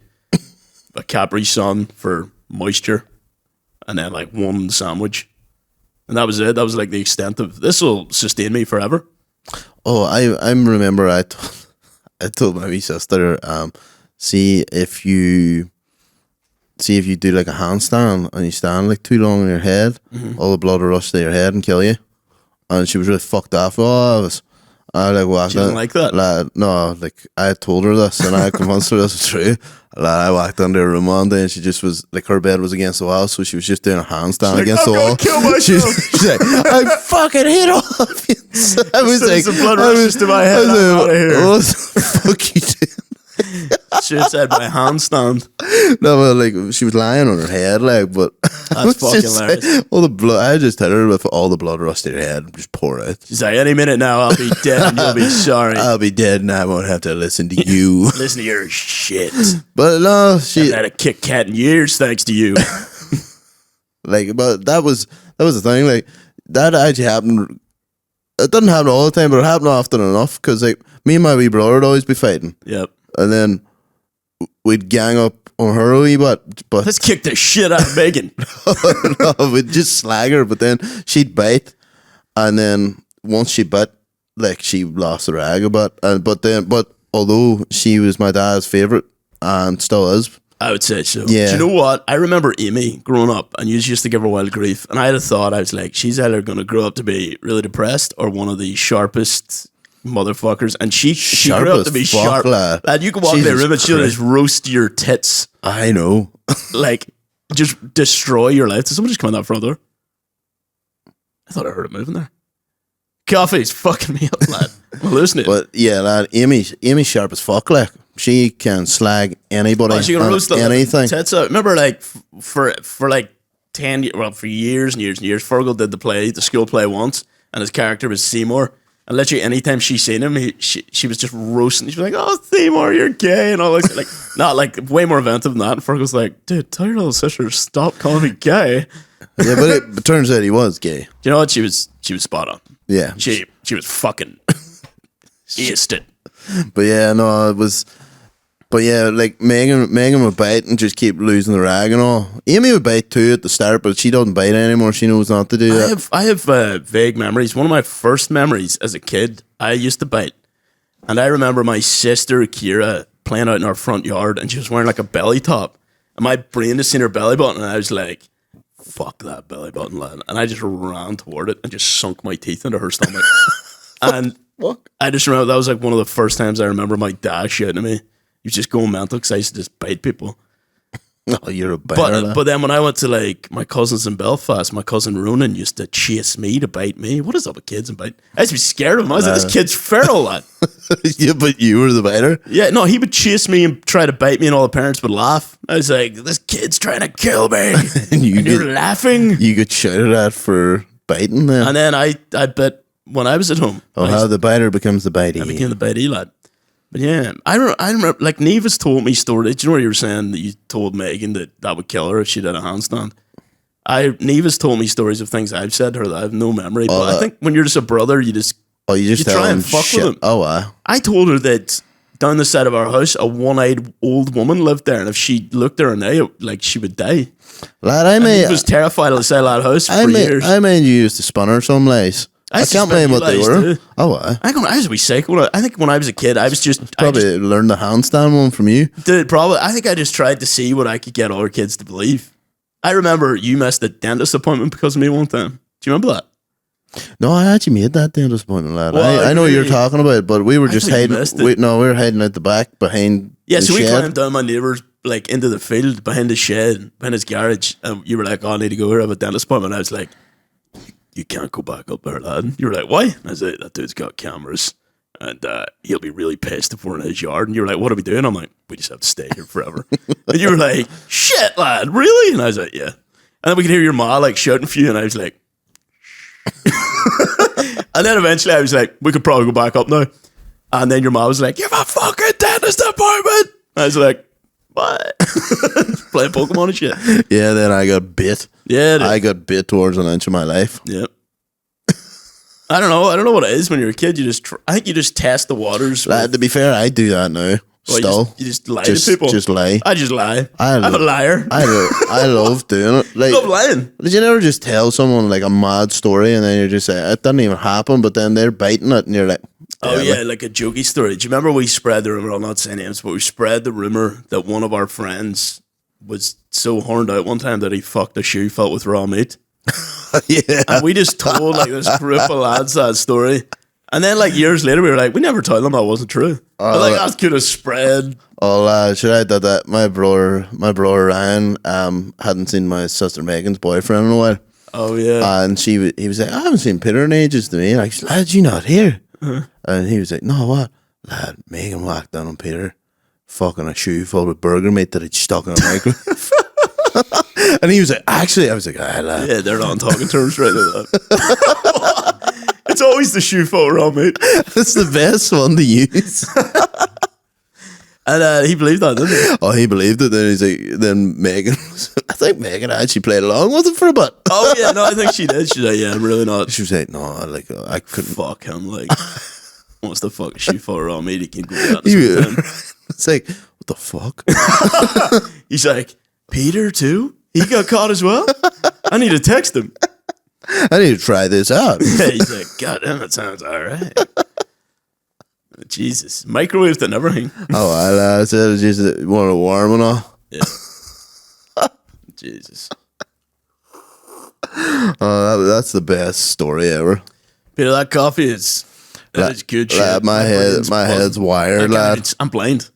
a Capri Sun for moisture, and then like one sandwich. And that was it. That was like the extent of this will sustain me forever. Oh, I remember I told my wee sister, see if you do like a handstand and you stand like too long on your head, all the blood will rush to your head and kill you. And she was really fucked off. I like walked. She didn't like that? No, like I told her this and I convinced her this was true. I walked into her room one day and she just was like, her bed was against the wall, so she was just doing a handstand Like, against I'm the wall. gonna kill myself. She's like, I fucking hit off you. So I was like, Some blood rushes to my head. I'm out of here. what the fuck you doing? Suicide by handstand. No, but like she was lying on her head, like, but I was fucking just hilarious. like, all the blood. I just hit her with all the blood rushed to her head, and just pour out. She's like, any minute now, I'll be dead and you'll be sorry. I'll be dead, and I won't have to listen to you. Listen to your shit. But no, I've she had a Kit Kat in years thanks to you. like, but that was the thing. Like that actually happened. It didn't happen all the time, but it happened often enough. Because like me and my wee brother would always be fighting, Yep. and then we'd gang up on her a wee bit. But Let's kick the shit out of Megan. no, we'd just slag her, but then she'd bite, and then once she bit, like she lost her rag a bit, but although she was my dad's favorite and still is, I would say so. Yeah. Do you know what? I remember Amy growing up, and you used to give her wild grief. And I had a thought. I was like, she's either going to grow up to be really depressed or one of the sharpest motherfuckers. And she grew up to be sharp. Lad. And you can walk in the room and she'll just roast your tits. I know. Like, just destroy your life. Did someone just come in that front door? I thought I heard it moving there. Coffee's fucking me up, lad. I'm hallucinating. But yeah, lad, Amy's sharp as fuck. Like, she can slag anybody. She can roast anything. Tits out. Remember, like for like 10 years, well, for years and years and years, Fergal did the school play once, and his character was Seymour. And literally, anytime she seen him, she was just roasting. She was like, "Oh, Seymour, you're gay," and all that. Like, not like way more inventive than that. And Fergal's like, "Dude, tell your little sister to stop calling me gay." Yeah, but it turns out he was gay. Do you know what? She was spot on. Yeah, She was fucking aced it. but yeah, no, it was. But yeah, like Megan would bite and just keep losing the rag and all. Amy would bite too at the start, but she doesn't bite anymore. She knows not to do that. I have vague memories. One of my first memories as a kid, I used to bite, and I remember my sister Kira playing out in our front yard, and she was wearing like a belly top, and my brain had seen her belly button, and I was like, "Fuck that belly button, lad!" And I just ran toward it and just sunk my teeth into her stomach. And I just remember that was like one of the first times I remember my dad shouting at me. He was just going mental because I used to just bite people. Oh, you're a biter. But then when I went to like my cousins in Belfast, my cousin Ronan used to chase me to bite me. What is up with kids and bite? I used to be scared of him. I was like, this kid's feral, lad. Yeah, but you were the biter. Yeah, no, he would chase me and try to bite me, and all the parents would laugh. I was like, this kid's trying to kill me, and you're laughing. You get shouted at for biting then. And then I bit when I was at home. Oh, how the biter becomes the bitey. I became the bitey lad. But yeah, I remember, like, Neva's told me stories. Do you know what you were saying that you told Megan that would kill her if she did a handstand? Neva's told me stories of things I've said to her that I have no memory. But I think when you're just a brother, you try and fuck with them. Oh, wow. I told her that down the side of our house, a one-eyed old woman lived there, and if she looked her in the eye, like, she would die. Lad, He was terrified of the side of that house for years. I mean, you used to spun her some lies. I can't blame what they were. Too. Oh, wow. I was a wee psycho. I think when I was a kid, I was just... Probably learned the handstand one from you. Probably. I think I just tried to see what I could get other kids to believe. I remember you missed a dentist appointment because of me one time. Do you remember that? No, I actually made that dentist appointment, lad. Well, I know what you're talking about, but we were just hiding. We were hiding out the back behind. Yeah, so we shed. climbed down my neighbour's like into the field behind the shed, behind his garage, and you were like, "Oh, I need to go here. I have a dentist appointment." I was like, "You can't go back up there, lad." You were like, "Why?" I was like, "That dude's got cameras, and he'll be really pissed if we're in his yard." And you were like, "What are we doing?" I'm like, "We just have to stay here forever." And you were like, "Shit, lad, really?" And I was like, "Yeah." And then we could hear your ma like shouting for you, and I was like. And then eventually I was like, we could probably go back up now. And then your mom was like, you have a fucking dentist appointment. I was like, what? Playing Pokemon and shit. Yeah, then I got bit. Yeah, I got bit towards an inch of my life. Yep. I don't know what it is when you're a kid. I think you just test the waters. To be fair, I do that now. Well, still, you just lie to people. Just lie. I just lie. I'm a liar. I love doing it. Like, love lying. Did you never just tell someone like a mad story and then you're just like, it didn't even happen, but then they're biting it and you're like, oh yeah, like a jokey story. Do you remember we spread the rumor? I'll not say names, but we spread the rumor that one of our friends was so horned out one time that he fucked a shoe filled with raw meat. Yeah, and we just told like this group of lads that story. And then, like, years later, we were like, we never told them that wasn't true. But, like, that could have spread. Oh, should I did that? My brother Ryan hadn't seen my sister Megan's boyfriend in a while. Oh, yeah. And he was like, I haven't seen Peter in ages to me. Like, lad, you not here? Uh-huh. And he was like, no, what? Lad, Megan whacked down on Peter, fucking a shoe full with burger meat that he'd stuck in a microwave. And he was like, actually, I was like, lad. Yeah, they're on talking terms right now. It's always the shoe full of raw meat. That's the best one to use. And he believed that, didn't he? Oh, he believed it. Then he's like, then Megan, I think Megan actually played along with it for a bit. Oh, yeah, no, I think she did. She's like, yeah, I'm really not. She was like, no, like, I couldn't. Fuck him, like, wants to fuck a shoe full of raw meat, he can go that. It's like, what the fuck? He's like, Peter too? He got caught as well? I need to text him. I need to try this out. Yeah, he's like, God damn, it sounds all right. Jesus. Microwaved and everything. Oh, I said just want to warm and all. Yeah. Jesus. That's the best story ever. Peter, that coffee is good shit. Lad, my head's wired, lad. I'm blind.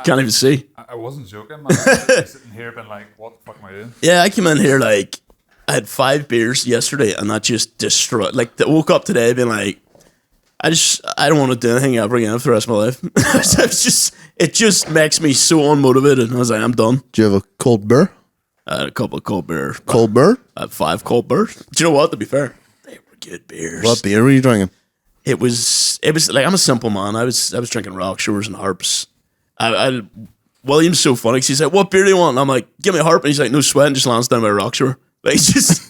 Can't even see. I wasn't joking, man. I was sitting here being like, what the fuck am I doing? Yeah, I came in here like I had 5 beers yesterday, and that just destroyed. Like, I woke up today being like, I don't want to do anything ever again for the rest of my life. It just makes me so unmotivated. I was like, I'm done. Do you have a cold beer? I had a couple of cold beers. Cold beer? I had 5 cold beers. Do you know what? To be fair, they were good beers. What beer were you drinking? It was like, I'm a simple man. I was drinking rock shores and harps. William's so funny because he's like, what beer do you want? And I'm like, give me a harp. And he's like, no sweat, and just lands down my rock shore. Like, he just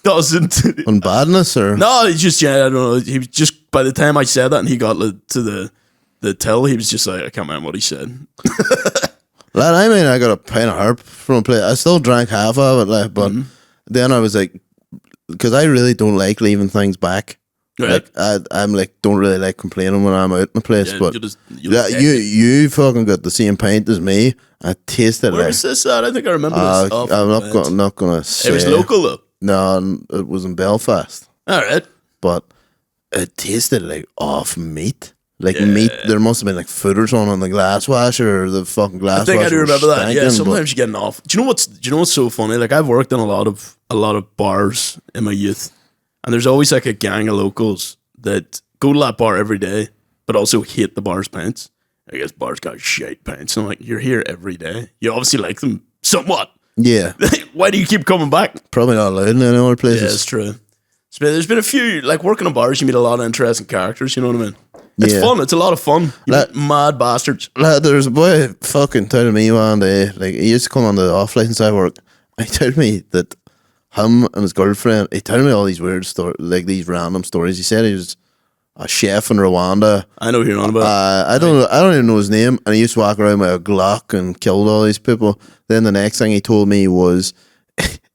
doesn't. On badness or? No, he just, I don't know. He was just, by the time I said that and he got to the till, he was just like, I can't remember what he said. Lad, I mean, I got a pint of harp from a place. I still drank half of it, like, but then I was like, because I really don't like leaving things back. Right. Like, I'm like, don't really like complaining when I'm out in the place, Yeah, but you fucking got the same pint as me. I tasted Where like. was this at? I think I remember this. Oh, I'm not gonna say. It was local though. No, it was in Belfast, All right. but it tasted like off meat. Like meat, there must have been like footers on the glass washer, or the fucking glass washer. I think I do remember that. Yeah, stinking, sometimes you're getting off. Do you know what's so funny? Like, I've worked in a lot of bars in my youth, and there's always like a gang of locals that go to that bar every day, but also hate the bar's pints. I guess bars got shite pints. And I'm like, you're here every day. You obviously like them somewhat. Yeah. Why do you keep coming back? Probably not allowed in any other places. Yeah, it's true. There's been a few, like, working in bars, you meet a lot of interesting characters, you know what I mean? It's fun. It's a lot of fun. You meet mad bastards. Lad, there's a boy fucking telling me one day, like, he used to come on the off license I work. He told me that him and his girlfriend, he told me all these weird stories, like these random stories. He said he was a chef in Rwanda. I know who you're on about. I don't even know his name. And he used to walk around with a Glock and killed all these people. Then the next thing he told me was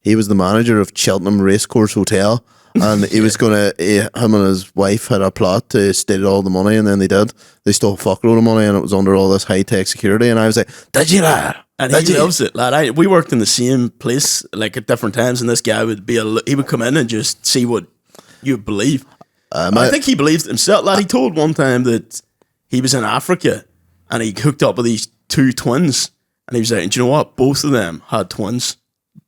he was the manager of Cheltenham Racecourse Hotel. And he was gonna, him and his wife had a plot to steal all the money, and then they did. They stole a fuckload of money, and it was under all this high tech security. And I was like, "Did you, lad?" And he loves it, lad. We worked in the same place, like at different times, and this guy would he would come in and just see what you believe. I think he believed himself, lad. He told one time that he was in Africa and he hooked up with these 2 twins, and he was like, "Do you know what? Both of them had twins."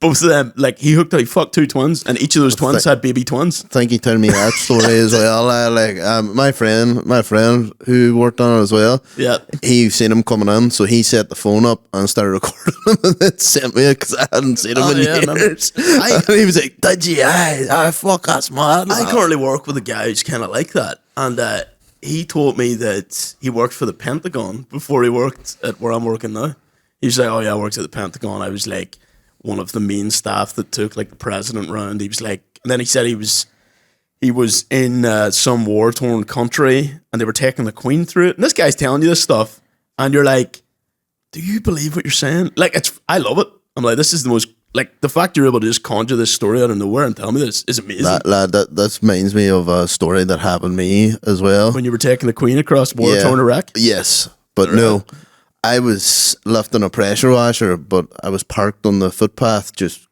Both of them, like, he fucked 2 twins, and each of those twins had baby twins. I think he told me that story as well. My friend who worked on it as well. Yeah, he seen him coming in, so he set the phone up and started recording him, and then sent me it because I hadn't seen him in years. And he was like, "Did you? Fuck, that's mad." I currently work with a guy who's kind of like that, and he told me that he worked for the Pentagon before he worked at where I'm working now. He was like, "Oh yeah, I worked at the Pentagon. I was like one of the main staff that took like the president round." He was like, and then he said he was in some war torn country, and they were taking the Queen through it. And this guy's telling you this stuff, and you're like, "Do you believe what you're saying?" Like, I love it. I'm like, this is the most, like, the fact you're able to just conjure this story out of nowhere and tell me this is amazing. That reminds me of a story that happened to me as well. When you were taking the Queen across war torn Iraq. Yes, but no. I was lifting a pressure washer, but I was parked on the footpath just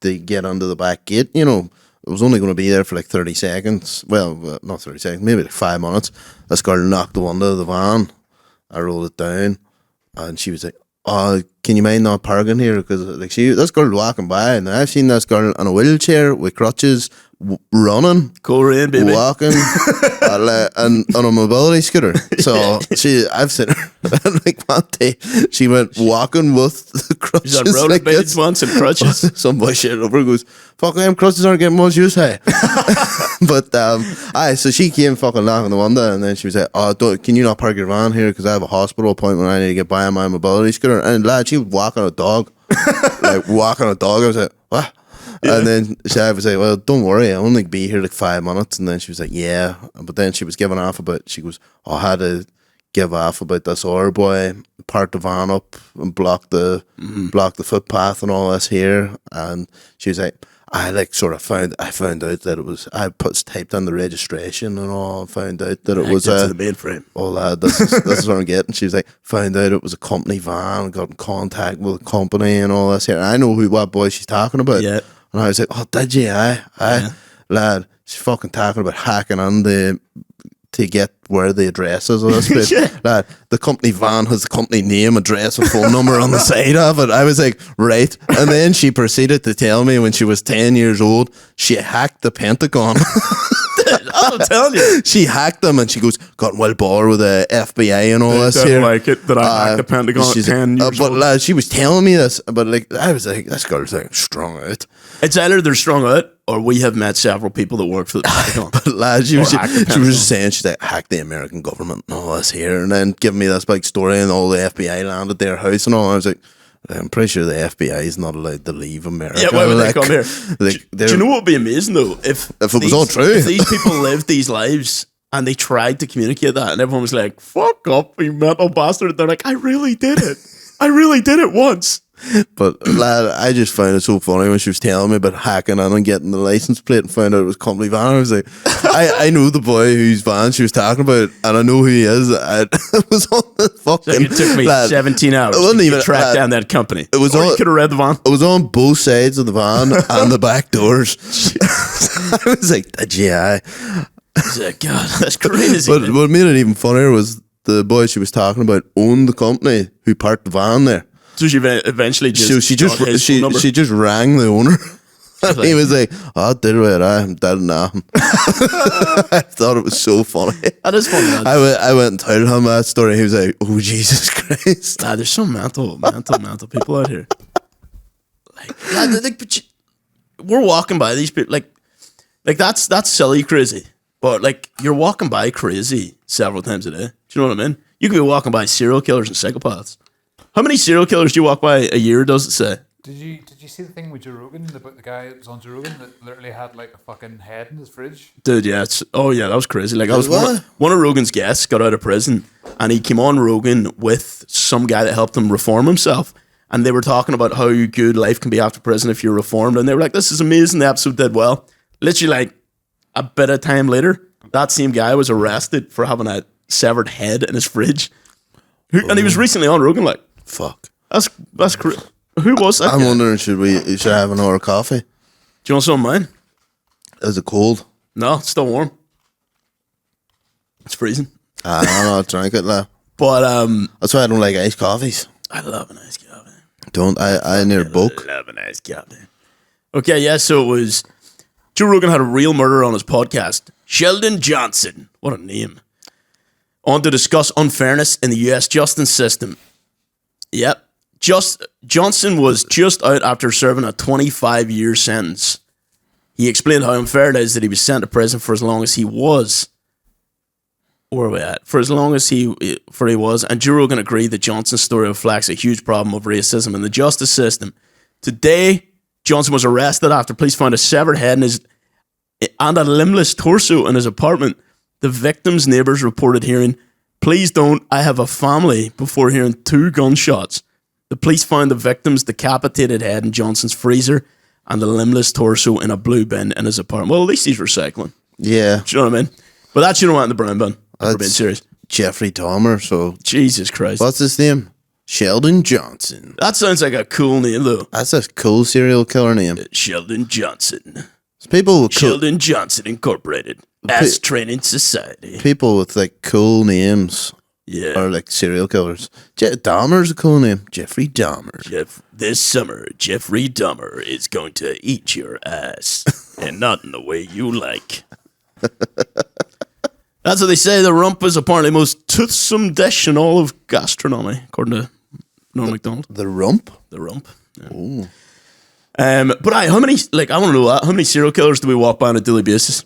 to get under the back gate. You know, it was only going to be there for like 30 seconds. Well, not 30 seconds, maybe like 5 minutes. This girl knocked the window of the van. I rolled it down, and she was like, "Oh, can you mind not parking here?" Because like this girl walking by, and I've seen this girl in a wheelchair with crutches, running, cool rain, baby, walking, and on a mobility scooter. So I've seen her like one day. She went walking with the crutches. She's on rollerblades once and crutches. Some boy shit over and goes, "Fuck them crutches aren't getting much use, hey." But so she came fucking knocking the window, and then she was like, "Oh, can you not park your van here? Because I have a hospital appointment. I need to get by on my mobility scooter." And lad, she was walking a dog, like walking a dog. I was like, "What?" Yeah. And then I was like, "Well, don't worry, I'll only be here like 5 minutes." And then she was like, "Yeah." But then she was giving off about, she goes, "Oh, I had to give off about this other boy, parked the van up and blocked the footpath and all this here." And she was like, I like sort of found out that it was, typed in the registration and all, found out that it was to the mainframe. oh lad, this is what I'm getting. She was like, found out it was a company van, got in contact with the company and all this here. I know what boy she's talking about. Yeah. And I was like, oh, did you? Lad, she's fucking talking about hacking on to get where the address is of this place. Yeah. Lad, the company van has the company name, address, and phone number on the side of it. I was like, right. And then she proceeded to tell me when she was 10 years old, she hacked the Pentagon. I'm telling you. She hacked them and she goes, got well bore with the FBI and all this Don't here. like it that I hacked the Pentagon at She's 10 like, years but old. lad, she was telling me this, but like, I was like, this girl's like strung out. It's either they're strung out or we have met several people that work for the Pentagon. But lad, she was hack the just Pentagon. saying, she's like, hack the American government and all this here, and then giving me this big story and all the FBI landed their house and all. I was like, I'm pretty sure the FBI is not allowed to leave America. Yeah, why would they Like, come here? like, Do you know what would be amazing though? If it was all true. If these people lived these lives and they tried to communicate that and everyone was like, fuck up, you mental bastard. They're like, I really did it. I really did it once. But lad, I just found it so funny when she was telling me about hacking in and getting the license plate and found out it was company van. I was like, I know the boy whose van she was talking about, and I know who he is. I was on the fucking. Like it took me lad, 17 hours it wasn't to even track lad, down that company. It was or all- you could have read the van. It was on both sides of the van and the back doors. I was like, yeah. He's like, God, that's crazy. But man. what made it even funnier was the boy she was talking about owned the company who parked the van there. So she eventually just So she got his phone number. just rang the owner. And he was like, "Oh, did it? I'm dead now." I thought it was so funny. That is funny. Man. I went and told him that story. He was like, "Oh Jesus Christ!" There's some mental people out here. We're walking by these people. Like that's silly crazy. But like you're walking by crazy several times a day. Do you know what I mean? You could be walking by serial killers and psychopaths. How many serial killers do you walk by a year? Does it say? Did you see the thing with Joe Rogan about the guy that was on Joe Rogan that literally had like a fucking head in his fridge? Dude, yeah, that was crazy. Like I was What? one of Rogan's guests got out of prison and he came on Rogan with some guy that helped him reform himself. And they were talking about how good life can be after prison if you're reformed. And they were like, this is amazing. The episode did well. Literally like a bit of time later, that same guy was arrested for having a severed head in his fridge. And he was recently on Rogan like, Fuck. that's crazy. Who was that I'm guy? wondering, should I have another coffee? Do you want some of mine? Is it cold? No, it's still warm. It's freezing. I don't know. Drink it, lad. But That's why I don't like iced coffees. I love an iced coffee. Don't I near book. Love an iced coffee. Okay, yeah, so it was Joe Rogan had a real murderer on his podcast. Sheldon Johnson. What a name. On to discuss unfairness in the US justice system. Yep. Johnson was just out after serving a 25-year sentence. He explained how unfair it is that he was sent to prison for as long as he was. Where are we at? For as long as he was. And Joe Rogan agreed that Johnson's story reflects a huge problem of racism in the justice system. Today, Johnson was arrested after police found a severed head and a limbless torso in his apartment. The victim's neighbors reported hearing, "Please don't, I have a family," before hearing 2 gunshots. The police found the victim's decapitated head in Johnson's freezer and the limbless torso in a blue bin in his apartment. Well, at least he's recycling. Yeah. Do you know what I mean? But that shouldn't went in the brown bin. We're being serious. Jeffrey Dahmer. So Jesus Christ. what's his name? Sheldon Johnson. That sounds like a cool name, though. That's a cool serial killer name. Sheldon Johnson. People with Sheldon Johnson Incorporated. Ass Training Society. people with like cool names Yeah. are like serial killers. Dahmer's a cool name. Jeffrey Dahmer. This summer, Jeffrey Dahmer is going to eat your ass. And not in the way you like. That's what they say. The rump is apparently the most toothsome dish in all of gastronomy, according to Norm MacDonald. The rump? The rump. Yeah. But how many, I want to know that. How many serial killers do we walk by on a daily basis?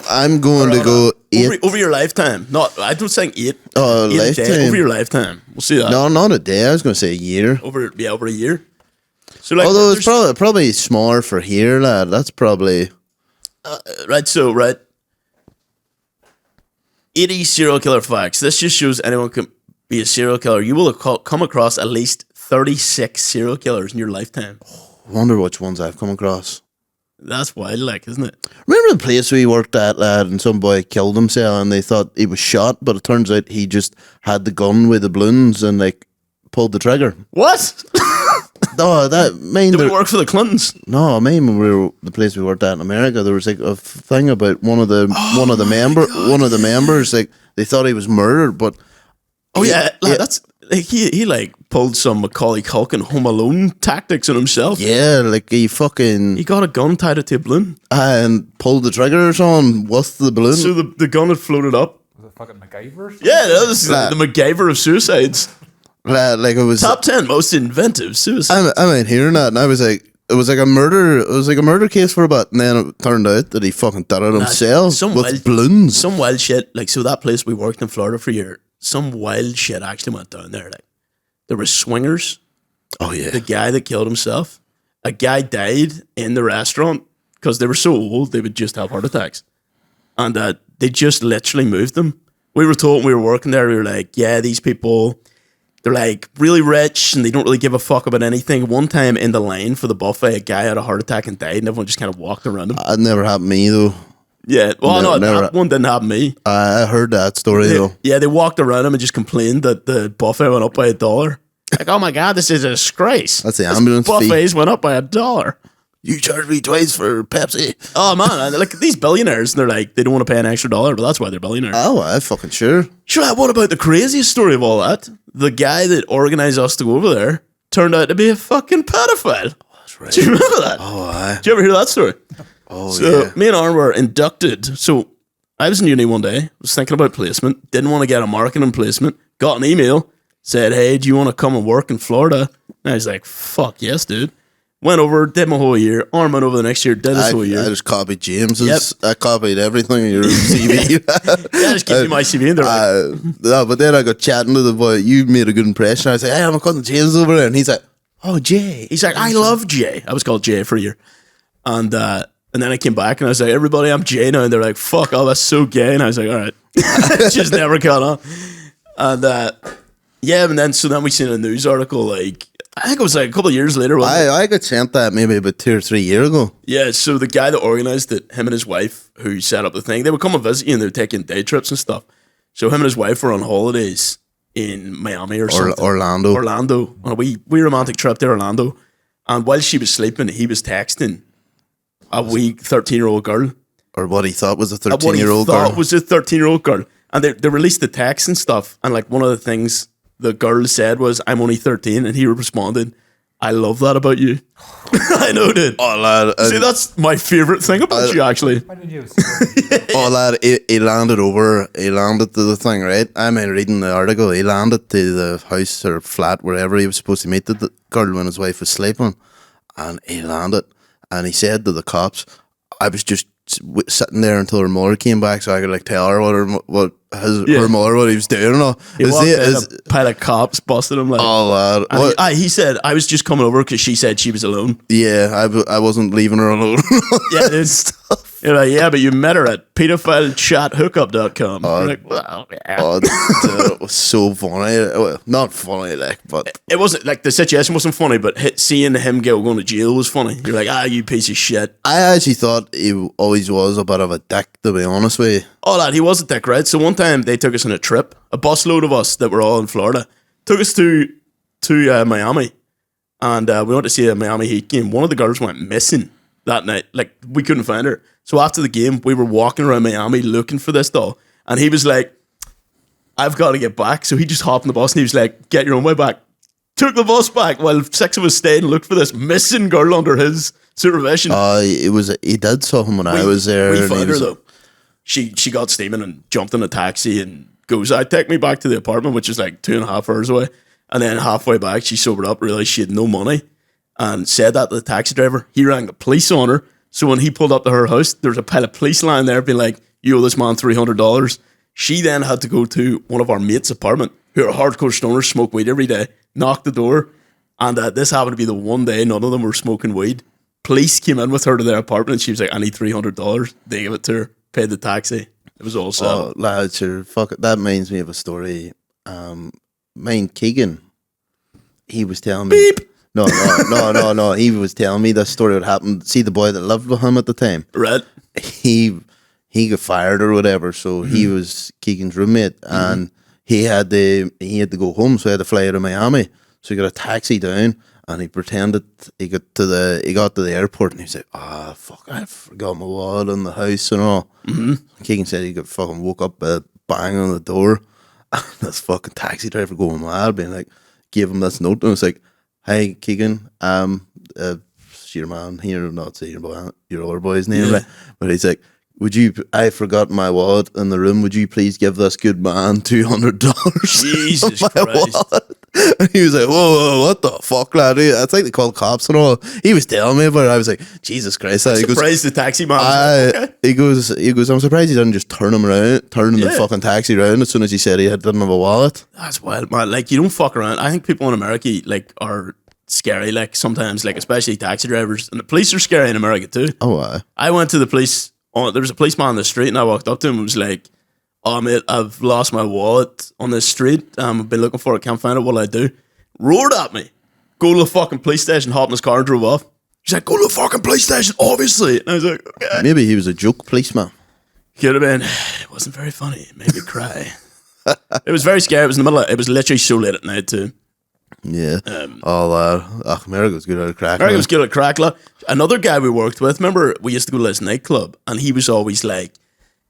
I'm going to go 8. Over your lifetime. I don't think 8. Oh, 8 a day. lifetime. Over your lifetime. We'll see that. No, not a day. I was going to say a year. Over a year. So Although it's probably smaller for here, lad. That's probably... Right. 80 serial killer facts. This just shows anyone can be a serial killer. You will have come across at least 36 serial killers in your lifetime. I wonder which ones I've come across. That's wild, like, isn't it? Remember the place we worked at, lad, and some boy killed himself, and they thought he was shot, but it turns out he just had the gun with the balloons and like pulled the trigger. What? No, that mean Did we work for the Clintons? no, I mean when we were the place we worked at in America, there was like a thing about one of the members, like they thought he was murdered, but Oh yeah, like, that's like he like pulled some Macaulay Culkin Home Alone tactics on himself. yeah, like he fucking He got a gun tied it to a balloon, and pulled the trigger or something with the balloon. so the gun had floated up. Was it fucking MacGyver? Or something? Yeah, that was Nah. the MacGyver of suicides. Like it was Top 10 most inventive suicides. I mean, hearing that, and I was like, it was like a murder. It was like a murder case for a bit, and then it turned out that he fucking did it himself some with wild- balloons. Some wild shit. Like, so that place we worked in Florida for a year, some wild shit actually went down there. Like, there were swingers. Oh yeah, The guy that killed himself, a guy died in the restaurant because they were so old they would just have heart attacks, and they just literally moved them. We were told when we were working there, we were like, yeah, these people, they're like really rich and they don't really give a fuck about anything. One time in the line for the buffet, a guy had a heart attack and died, and everyone just kind of walked around him. that never happened to me though. Yeah, well, No, no, never. that one didn't happen to me. I heard that story though. Yeah, they walked around him and just complained that the buffet went up by $1. Like, oh my god, this is a disgrace. That's the ambulance fee. Buffets went up by $1. You charged me twice for Pepsi. Oh man, and like these billionaires, they're like they don't want to pay an extra $1, but that's why they're billionaires. Oh, I fucking sure. Sure, what about the craziest story of all that? The guy that organized us to go over there turned out to be a fucking pedophile. That's right. Do you remember that? Oh, I. Do you ever hear that story? Oh So yeah. me and Aaron were inducted. So I was in uni one day, was thinking about placement, didn't want to get a marketing placement, got an email, said, hey, do you want to come and work in Florida? And I was like, fuck yes, dude. Went over, did my whole year. Aaron went over the next year, did his whole year. I just copied James's. Yep. I copied everything in your CV. Yeah, just give me my CV and they're like, No, but then I got chatting to the boy. You made a good impression. I was like, hey, I'm calling James over there. And he's like, oh, Jay. he's like, I love Jay. I was called Jay for a year. And then I came back and I was like, everybody, I'm Jay now. And they're like, fuck, oh, that's so gay. And I was like, all right. Just never caught on. And yeah, and then we seen a news article, like, I think it was like a couple of years later. Wasn't it? I got sent that maybe about 2 or 3 years ago. Yeah, so the guy that organized it, him and his wife, who set up the thing, they would come and visit you and they were taking day trips and stuff. So him and his wife were on holidays in Miami or something. Orlando. Orlando. On a wee romantic trip to Orlando. And while she was sleeping, he was texting a wee 13-year-old girl. Or what he thought was a What he 13-year-old thought girl. was a 13-year-old girl. And they released the text and stuff. And like one of the things the girl said was, I'm only 13. And he responded, I love that about you. I know, dude. Oh, lad. See, that's my favorite thing about you, actually. Why did you? Oh, lad, he landed to the thing, right? I mean, reading the article, he landed to the house or flat, wherever he was supposed to meet the girl when his wife was sleeping. And he landed, and he said to the cops, I was just sitting there until her mother came back so I could like tell her her mother what he was doing and all. He walked in, a pile of cops busted him. Like, oh, lad. and he said, I was just coming over because she said she was alone. Yeah, I wasn't leaving her alone. Yeah, dude. You're like, yeah, but you met her at pedophilechat.hookup.com. You're like, well, yeah. Oh, dude, it was so funny. Well, not funny, like, but It wasn't, like, the situation wasn't funny, but seeing him going to jail was funny. You're like, you piece of shit. I actually thought he always was a bit of a dick, to be honest with you. Oh, lad, he was a dick, right? So one time they took us on a trip, a busload of us that were all in Florida, took us to Miami, and we went to see a Miami Heat game. One of the girls went missing that night. Like, we couldn't find her. So after the game, we were walking around Miami looking for this doll, and he was like, I've got to get back. So he just hopped on the bus and he was like, get your own way back. Took the bus back while 6 of us stayed and looked for this missing girl under his supervision. He did something when I was there. We and he found her was- though. She got steaming and jumped in a taxi and goes, take me back to the apartment, which is like 2.5 hours away. And then halfway back, she sobered up, realized she had no money, and said that to the taxi driver. He rang the police on her. So when he pulled up to her house, there was a pile of police lying there being like, you owe this man $300. She then had to go to one of our mates' apartment, who are hardcore stoners, smoke weed every day, knock the door. And this happened to be the one day none of them were smoking weed. Police came in with her to their apartment and she was like, I need $300. They gave it to her, paid the taxi. It was all set. Oh, lad, sure, fuck it. That reminds me of a story. Mine Keegan, he was telling me. Beep. No. He was telling me this story would happen. See, the boy that lived with him at the time, Right. he got fired or whatever. So he was Keegan's roommate, and he had to go home. So he had to fly out of Miami. So he got a taxi down, and he pretended he got to the airport, and he said, "Ah, fuck, I forgot my wallet in the house and all." Keegan said he got fucking woke up by a bang on the door, and this fucking taxi driver going mad, being like, gave him this note, and it was like, "Hi, Keegan, it's your man here, not saying your other boy's name, like, but he's like, I forgot my wallet in the room. Would you please give this good man $200? Jesus Christ. And he was like, whoa, what the fuck, lad? I think they called cops and all. He was telling me about it. I was like, Jesus Christ. I'm surprised the taxi man was like, okay. He goes, I'm surprised he didn't just turn the fucking taxi around as soon as he said he didn't have a wallet. That's wild, man. Like, you don't fuck around. I think people in America, like, are scary, like, sometimes, like, especially taxi drivers. And the police are scary in America, too. Oh, wow. I went to the police. There was a policeman on the street, and I walked up to him and was like, "Oh, mate, I've lost my wallet on this street. I've been looking for it, can't find it. What'll I do?" Roared at me. Go to the fucking police station, hopped in his ar and drove off. He's like, "Go to the fucking police station, obviously." And I was like, okay. Maybe he was a joke policeman. Could have been. It wasn't very funny. It made me cry. It was very scary. It was in the middle of, it was literally so late at night, too. Yeah. America was good at crack. America was good at crack. Another guy we worked with, remember, we used to go to this nightclub, and he was always like,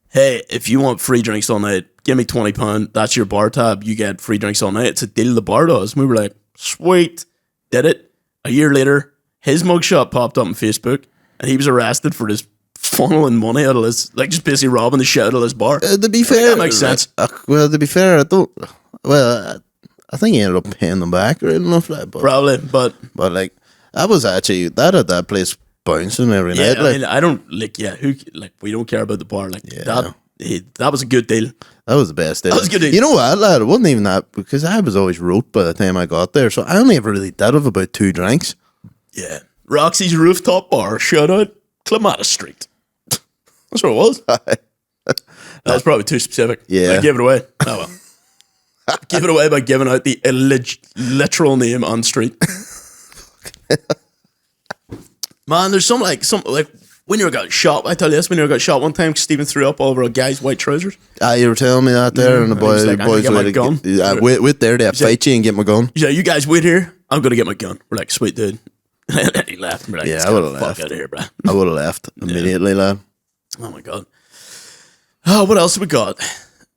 "Hey, if you want free drinks all night, give me £20. That's your bar tab. You get free drinks all night. It's a deal the bar does." And we were like, sweet. Did it. A year later, his mugshot popped up on Facebook, and he was arrested for just funneling money out of his, like, just basically robbing the shit out of his bar. To be fair, that makes sense. To be fair, I think he ended up paying them back or enough like, but Probably, but like that was actually that place bouncing every yeah, night. Like, I mean, I don't like. Yeah, we don't care about the bar. Like that was a good deal. that was the best. That was a good deal. You know what, lad? It wasn't even that because I was always wrote by the time I got there, so I only ever really did have about 2 drinks. Yeah, Roxy's rooftop bar. Shout out Clematis Street. That's what it was. That's probably too specific. Yeah, I gave it away. Oh well. Give it away by giving out the literal name on street. Man, there's some like when you got shot. I tell you this, when you got shot one time, Stephen threw up all over a guy's white trousers. You were telling me that there, and the boys wait there to fight you and get my gun. He's like, "You guys wait here. I'm gonna get my gun." We're like, "Sweet, dude." And he left. We're like, yeah, I would have left. Fuck out of here, bro. I would have left immediately, lad. Oh my god. Oh, what else have we got?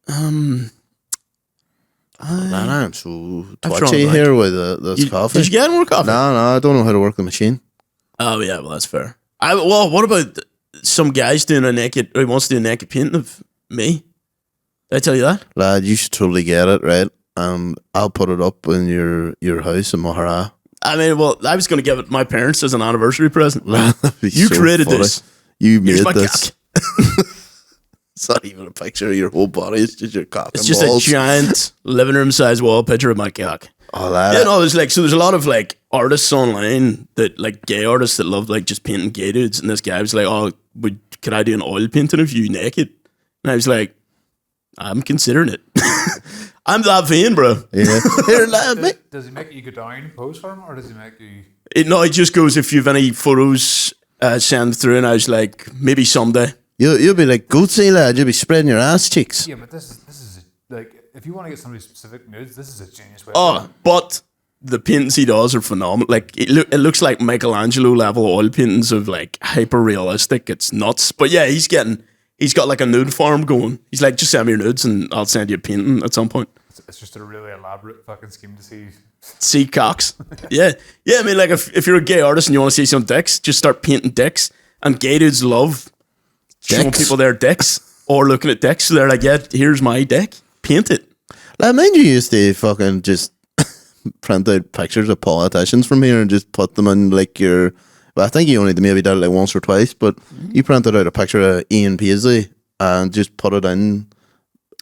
Man, I'm so I've twitchy drawn here with this coffee. Did you get more coffee? No, I don't know how to work the machine. Oh yeah, well that's fair. What about some guys doing he wants to do a naked painting of me? Did I tell you that? Lad, you should totally get it, right? I'll put it up in your house in Maree. I mean, well, I was going to give it my parents as an anniversary present. You So created funny. this. You Here's made my this. cock. It's not even a picture of your whole body. It's just your cock. It's and just balls. a giant living room size wall picture of my cock. Oh, lad. Yeah, no, there's a lot of like artists online that like gay artists that love like just painting gay dudes, and this guy was like, "Oh, could I do an oil painting of you naked?" And I was like, "I'm considering it." I'm that vain, bro. Yeah. Here, lad, Does he make you go down and pose for him, or does he make you? It just goes, if you've any photos, send through, and I was like, maybe someday. You'll be like Goodsey, lad. You'll be spreading your ass cheeks. Yeah, but this is like, if you want to get somebody specific nudes, this is a genius way. Oh, but the paintings he does are phenomenal. Like it looks like Michelangelo level oil paintings of like hyper realistic. It's nuts. But yeah, he's got like a nude farm going. He's like, just send me your nudes and I'll send you a painting at some point. It's just a really elaborate fucking scheme to see cocks. Yeah. I mean, like if you're a gay artist and you want to see some dicks, just start painting dicks. And gay dudes love showing people their dicks or looking at dicks. So they're like, yeah, here's my dick. Paint it. I mean, you used to fucking just print out pictures of politicians from here and just put them in like your. Well, I think you only maybe did it like once or twice, but you printed out a picture of Ian Paisley and just put it in.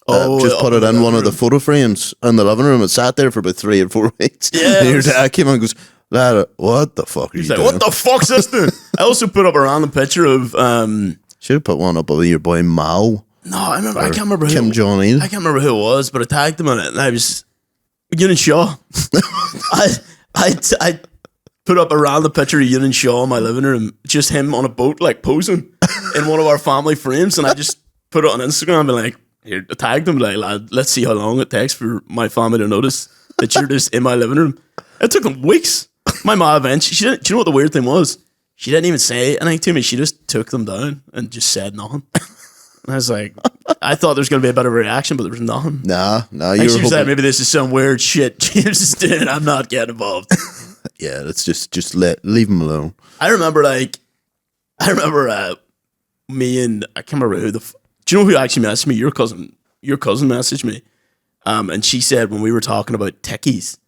Put it in one of the photo frames in the living room. It sat there for about 3 or 4 weeks. Yeah. And your dad came on and goes, "Lad, what the fuck are you like, doing? what the fuck's this doing?" I also put up a random picture of should have put one up of your boy Mao. No, I can't remember Kim Jong Il. I can't remember who it was, but I tagged him in it, and I was Ewan Shaw. I put up a random picture of Ewan Shaw in my living room, just him on a boat, like posing in one of our family frames, and I just put it on Instagram and be like, here, I tagged him, like, lad, let's see how long it takes for my family to notice that you're just in my living room. It took them weeks. My mom eventually, she didn't, do you know what the weird thing was? She didn't even say anything to me. She just took them down and just said nothing. And I was like, I thought there was going to be a bit of a reaction, but there was nothing. Nah, Like she was like, maybe this is some weird shit James is doing. I'm not getting involved. Yeah, let's just leave him alone. I remember me and I can't remember who do you know who actually messaged me? Your cousin messaged me. And she said when we were talking about techies,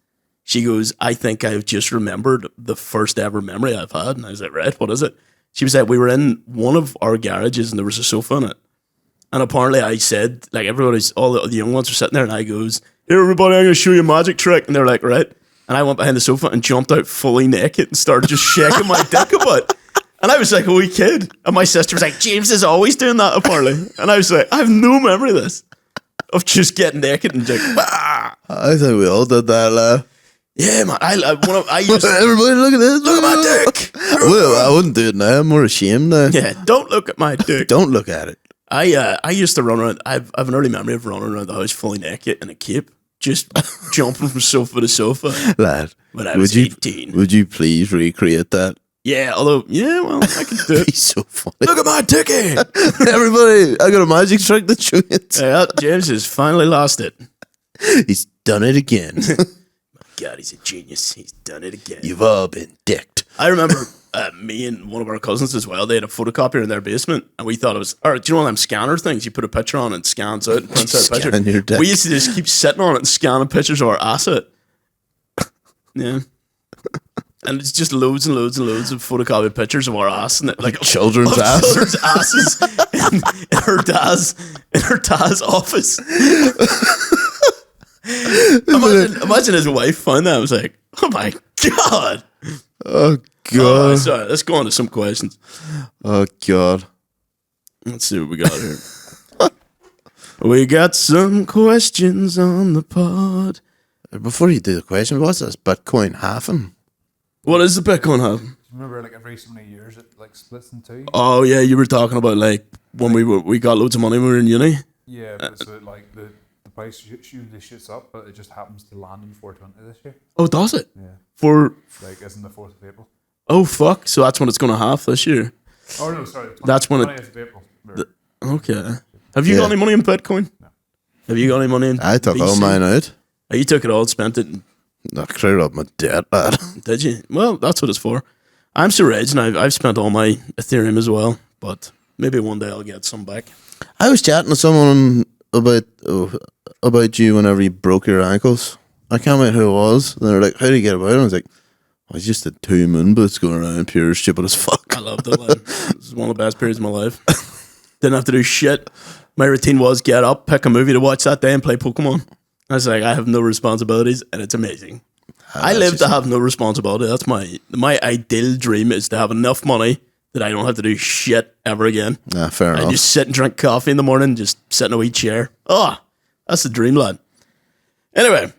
she goes, I think I've just remembered the first ever memory I've had. And I was like, right, what is it? She was like, we were in one of our garages and there was a sofa in it. And apparently I said, like all the young ones were sitting there and I goes, here everybody, I'm going to show you a magic trick. And they're like, right. And I went behind the sofa and jumped out fully naked and started just shaking my dick about. And I was like a wee kid. And my sister was like, James is always doing that apparently. And I was like, I have no memory of this. Of just getting naked and like, bah! I think we all did that, lad. Yeah, man. I used to, Everybody look at this. look at my dick. Well, I wouldn't do it now. I'm more ashamed now. Yeah, don't look at my dick. Don't look at it. I used to run around. I've an early memory of running around the house fully naked in a cape, just jumping from sofa to sofa. Lad, When I was 18. Would you please recreate that? Yeah, although, yeah, well, I could do It'd be it. so funny. Look at my ticket. Everybody, I got a magic trick to show you. Yeah, James has finally lost it. He's done it again. God, he's a genius. He's done it again. You've all been dicked. I remember me and one of our cousins as well. They had a photocopier in their basement, and we thought it was. Or do you know one of them scanner things? You put a picture on, and it scans out and prints out a Scan picture. your dick. We used to just keep sitting on it and scanning pictures of our asset. Yeah, and it's just loads and loads and loads of photocopied pictures of our ass and like Children's of ass. children's asses in her dad's office. Imagine his wife found that. I was like, oh my god. Oh, Oh, God. sorry, let's go on to some questions. Oh, God. Let's see what we got here. We got some questions on the pod. Before you do the question, what's this Bitcoin halving? What is the Bitcoin have? Remember, like every so many years, it like splits in two. Oh yeah, you were talking about like when we got loads of money when we were in uni. Yeah, but so like the price usually shoots up, but it just happens to land in 420 this year. Oh, does it? Yeah, For like isn't the 4th of April? oh fuck, so that's when it's gonna half this year. Oh no, sorry. That's when it- 20th of April. Okay. Have you Yeah. got any money in Bitcoin? No. Have you got any money in? I took all BC? mine out. Oh, you took it all, spent it. I cleared up my debt, lad. Did you? Well, that's what it's for. I'm so rich, and I've spent all my Ethereum as well, but maybe one day I'll get some back. I was chatting to someone about you whenever you broke your ankles. I can't remember who it was. And they were like, how do you get about it? I was like, I just did 2 moon boots going around pure stupid as fuck. I loved it, man. This is one of the best periods of my life. Didn't have to do shit. My routine was get up, pick a movie to watch that day, and play Pokemon. I was like, I have no responsibilities, and it's amazing. I live to have no responsibility. That's my ideal dream is to have enough money that I don't have to do shit ever again. Nah, fair I enough. just sit and drink coffee in the morning, just sit in a wee chair. Oh, that's the dream, lad. Anyway,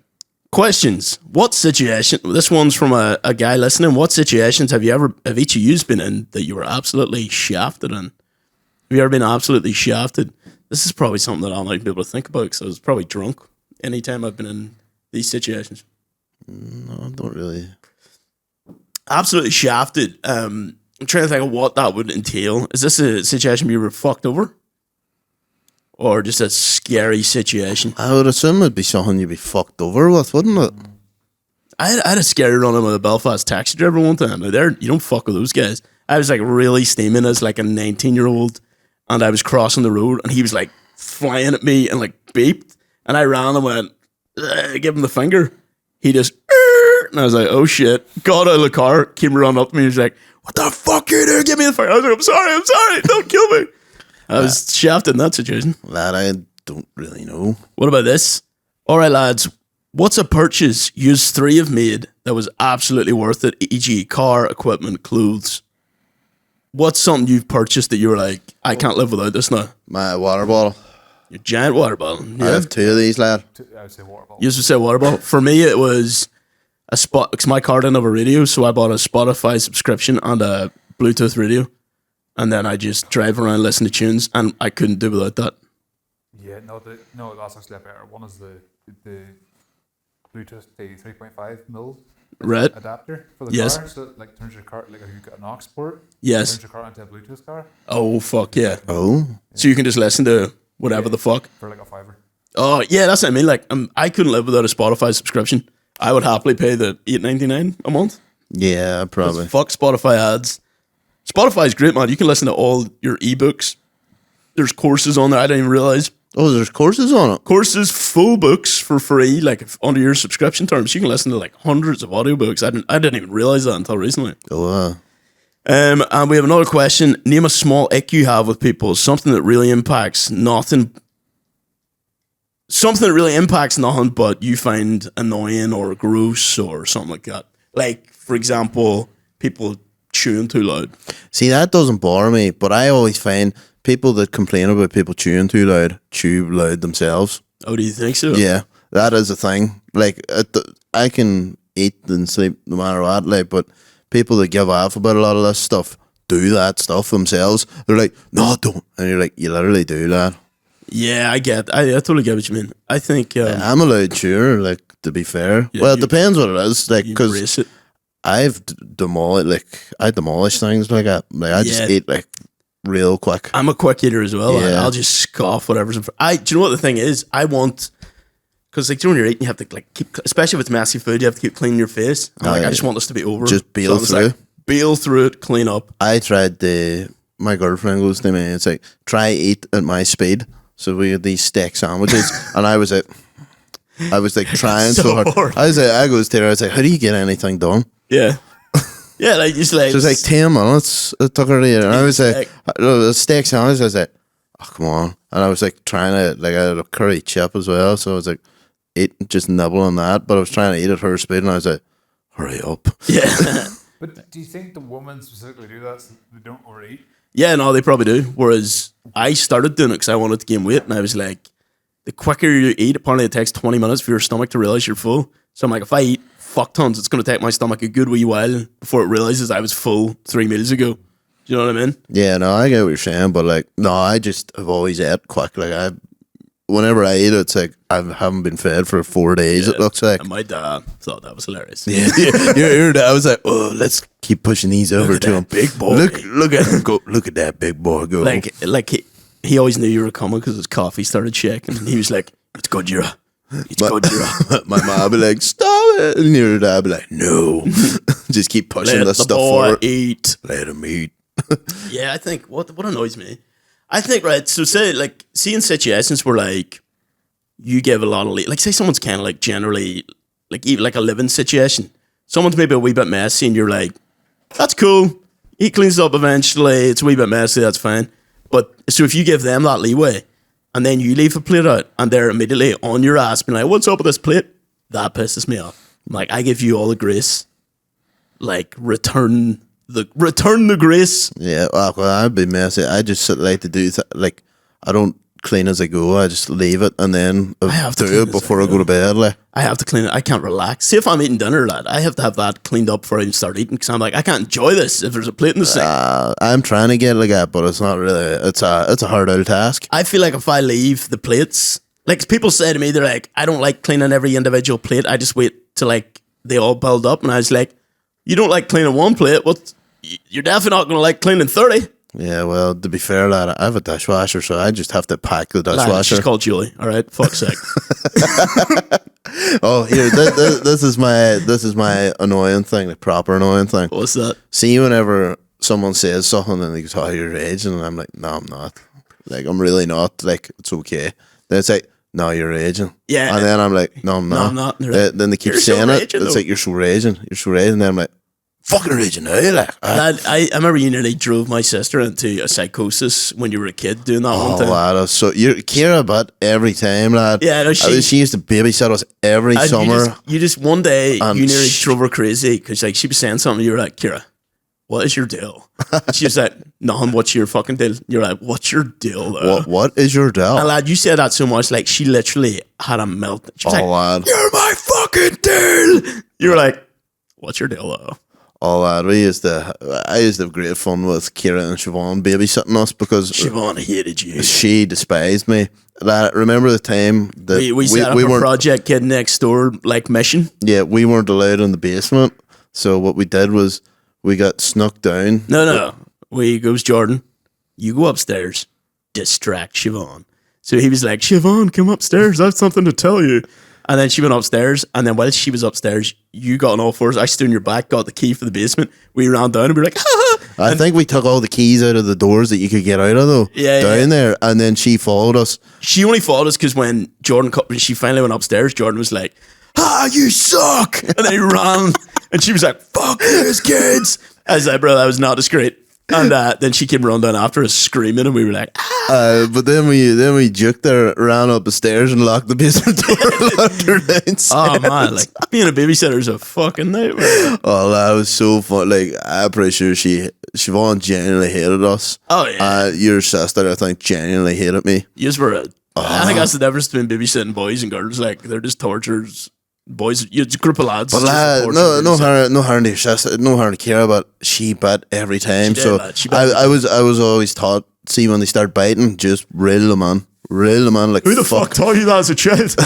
questions. What situation? This one's from a guy listening. What situations have each of you been in that you were absolutely shafted in? Have you ever been absolutely shafted? This is probably something that I might be able to think about because I was probably drunk anytime I've been in these situations. No, I don't really. Absolutely shafted. I'm trying to think of what that would entail. Is this a situation where you were fucked over? Or just a scary situation? I would assume it'd be something you'd be fucked over with, wouldn't it? I had a scary run-in with a Belfast taxi driver one time. Now, you don't fuck with those guys. I was like really steaming as like a 19-year-old, and I was crossing the road, and he was like flying at me and like beeped, and I ran and went, give him the finger. He just, and I was like, oh shit. Got out of the car, came running up to me, he was like, what the fuck are you doing? Give me the finger. I was like, I'm sorry, don't kill me. I was shafted in that situation. Lad, I don't really know. What about this? All right, lads. What's a purchase you three have made that was absolutely worth it, e.g. car, equipment, clothes? What's something you've purchased that you were like, I can't live without this now? My water bottle. Your giant water bottle. I have 2 of these, lad. I would say water bottle. You used to say water bottle. For me, it was a spot because my car didn't have a radio, so I bought a Spotify subscription and a Bluetooth radio, and then I just drive around, listen to tunes, and I couldn't do without that. Yeah, no, that's actually a better. One is the Bluetooth, the 3.5 mil Right. adapter for the Yes. car. So it, like turns your car, like if you've got an aux port, Yes. turns your car into a Bluetooth car Oh fuck yeah! Oh, So you can just listen to whatever the fuck. for like a $5. Oh yeah, that's what I mean. Like I couldn't live without a Spotify subscription. I would happily pay the $8.99 a month. yeah, probably. Fuck Spotify ads. Spotify's great, man. You can listen to all your ebooks. There's courses on there. I didn't even realize. Oh, there's courses on it. Courses, full books for free, like under your subscription terms. You can listen to like hundreds of audiobooks. I didn't even realize that until recently. Oh, And we have another question. Name a small ick you have with people. Something that really impacts nothing. Something that really impacts nothing, but you find annoying or gross or something like that. Like, for example, people chewing too loud. see, that doesn't bother me, but I always find people that complain about people chewing too loud chew loud themselves. Oh, do you think so? Yeah, that is a thing. Like, I can eat and sleep no matter what, like, but people that give off about a lot of this stuff do that stuff themselves. They're like, no, don't. And you're like, you literally do that. Yeah, I totally get what you mean. I think I'm a loud chewer, like, to be fair. Yeah, well, it depends what it is, like, you because embrace it. I've I demolish things like that. Like, I just Yeah. eat, like, real quick. I'm a quick eater as well. Yeah. I'll just scoff whatever's in front. Do you know what the thing is? I want, because like, do you know when you're eating, you have to like keep, especially if it's messy food, you have to keep cleaning your face. And, like, I just want this to be over. Just peel I'm just through. like, peel through it, clean up. I tried my girlfriend goes to me, it's like, try eat at my speed. So we had these steak sandwiches, and I was like trying so hard. I goes to her, I was like, how do you get anything done? Yeah. Yeah, like just like So it was like 10 minutes it took her to eat it. And I was like, the steak sandwich, I was like, oh, come on. And I was like trying to, like, I had a curry chip as well. So I was like, just nibble on that. But I was trying to eat at her speed, and I was like, hurry up. yeah. But do you think the women specifically do that so they don't overeat? Yeah, no, they probably do. Whereas I started doing it because I wanted to gain weight, and I was like, the quicker you eat, apparently it takes 20 minutes for your stomach to realize you're full. So I'm like, if I eat fuck tons, it's going to take my stomach a good wee while before it realizes I was full 3 meals ago. Do you know what I mean? Yeah, no, I get what you're saying, but like, no, I just have always ate quick. Like, whenever I eat it, it's like I haven't been fed for 4 days. It looks like. And my dad thought that was hilarious. Yeah, your dad was like, "Oh, let's keep pushing these over to him, big boy. Look at him go. Look at that big boy go." Like he always knew you were coming because his coffee started shaking, and he was like, "It's Gojira. It's Gojira." My mom be like, "Stop it," and your dad be like, "No, just keep pushing Let this the stuff boy forward. eat. Let him eat." Yeah, I think what annoys me, I think, right. So say like seeing situations where like you give a lot of like say someone's kind of like generally like even like a living situation. Someone's maybe a wee bit messy, and you're like, that's cool. He cleans up eventually. It's a wee bit messy. That's fine. But so if you give them that leeway, and then you leave a plate out, and they're immediately on your ass, being like, "What's up with this plate?" That pisses me off. I'm like, I give you all the grace. Like return the grace. Yeah, well, I'd be messy. I just like to do like I don't clean as I go. I just leave it and then I have to do clean it as I before I go. go to bed. Like, I have to clean it. I can't relax. See, if I'm eating dinner, lad, I have to have that cleaned up before I even start eating because I'm like, I can't enjoy this if there's a plate in the sink. I'm trying to get like that, but it's not really. It's a hard old task. I feel like if I leave the plates, like people say to me, they're like, I don't like cleaning every individual plate. I just wait till like they all build up. And I was like, you don't like cleaning one plate? What? You're definitely not going to like cleaning 30. Yeah, well, to be fair, lad, I have a dishwasher, so I just have to pack the Lad, dishwasher. she's called Julie. All right, fuck's sake. Oh, here, this is my annoying thing, the proper annoying thing. What's that? See, whenever someone says something and they go, "Oh, you're raging," and I'm like, "No, I'm not. Like, I'm really not. Like, it's okay." Then it's like, "No, you're raging." Yeah. And then I'm like, "No, I'm not." No, I'm not. And they're like, Then they keep "You're so saying it. raging, It's though." like, "You're so raging. You're so raging." And then I'm like, "Fucking raging now." Like, Lad, I remember you nearly drove my sister into a psychosis when you were a kid doing that one oh, time. lad, so you're Kira, but every time, lad. Yeah, no, she used to babysit us every And summer. you just one day And you nearly sh- drove her crazy because like she was saying something. You were like, Kira, what is your deal? And she was like, nothing. What's your fucking deal? You're like, what's your deal? Though? What is your deal? And lad, you said that so much, like she literally had a melt. She was Oh, like, lad. you're my fucking deal. You were like, what's your deal though? Oh, lad, I used to have great fun with Kira and Siobhan babysitting us because Siobhan hated you. she despised me. Lad, remember the time that We set up a weren't, Project Kid Next Door like mission. yeah, we weren't allowed in the basement. So what we did was we got snuck down. No. We goes Jordan. You go upstairs, distract Siobhan. So he was like, Siobhan, come upstairs. I have something to tell you. And then she went upstairs. And then while she was upstairs, you got on all fours. I stood in your back, got the key for the basement. We ran down and we were like, ha ha. I think we took all the keys out of the doors that you could get out of though. Yeah, down there. And then she followed us. She only followed us because when she finally went upstairs, Jordan was like, you suck. And then he ran. And she was like, fuck these kids. I was like, bro, that was not discreet. And then she came running down after us screaming, and we were like, but then we juked her, ran up the stairs and locked the basement door and locked her downstairs. oh man, like being a babysitter is a fucking nightmare. Oh, that was so fun. Like, I'm pretty sure Siobhan genuinely hated us. Oh yeah. Your sister, I think, genuinely hated me. Yous were I think that's the difference between babysitting boys and girls. Like, they're just tortures. Boys, it's a group of lads. But no harm to your sister, no harm to Kira, but she bit every time. She did, So lad. She bit I was always taught, see, when they start biting, just reel them on. Like, Who the fuck taught you that as a child?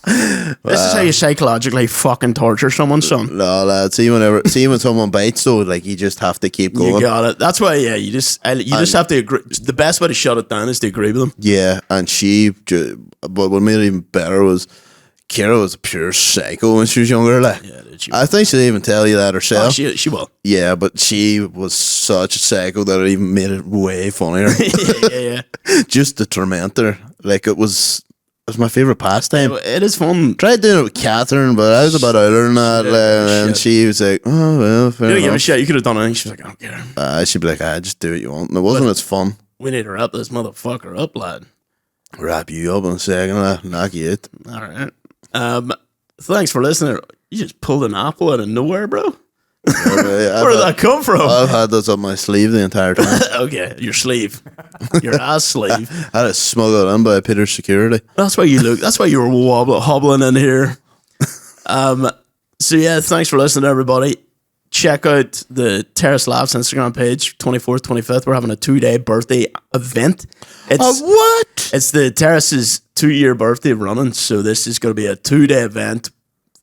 This is how you psychologically fucking torture someone, son. No, lad. See when someone bites though, like, you just have to keep going. You got it. That's why, yeah. You just have to agree. The best way to shut it down is to agree with them. Yeah, and but what made it even better was Kira was a pure psycho when she was younger. Like, Yeah, dude, I think she'll even tell you that herself. she will. Yeah, but she was such a psycho that it even made it way funnier. yeah. Just to torment her, like, it was my favorite pastime. It is fun. Tried doing it with Catherine, but I was about older than that, and she was like, "Oh well, fair You didn't give a enough." shit. You could have done anything. She was like, I don't care. She'd be like, just do what you want. And it wasn't as fun. We need to wrap this motherfucker up, lad. Wrap you up in a second, knock you out. All right. Thanks for listening. You just pulled an apple out of nowhere, bro. Where did that come from? I've had this up my sleeve the entire time. Okay, your sleeve, your ass sleeve. I had it smuggled in by Peter's security. That's why you look. That's why you were hobbling in here. So yeah, thanks for listening, everybody. Check out the Terrace Labs Instagram page. 24th, 25th. We're having a 2-day birthday event. It's What? It's the Terrace's 2-year birthday running. So this is going to be a 2-day event.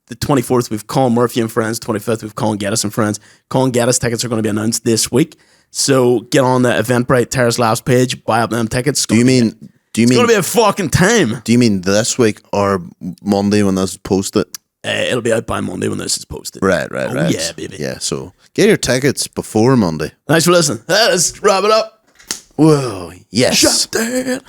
The 24th, we've Colin Murphy and friends. 25th, we've Colin Geddes and friends. Colin Geddes tickets are going to be announced this week. So get on the Eventbrite Terrace Labs page, buy up them tickets. Do you mean? It's going to be a fucking time. Do you mean this week or Monday when this is posted? It'll be out by Monday when this is posted. Right. Yeah, baby. Yeah, so get your tickets before Monday. Thanks for listening. Let's wrap it up. Whoa, yes. Shut down.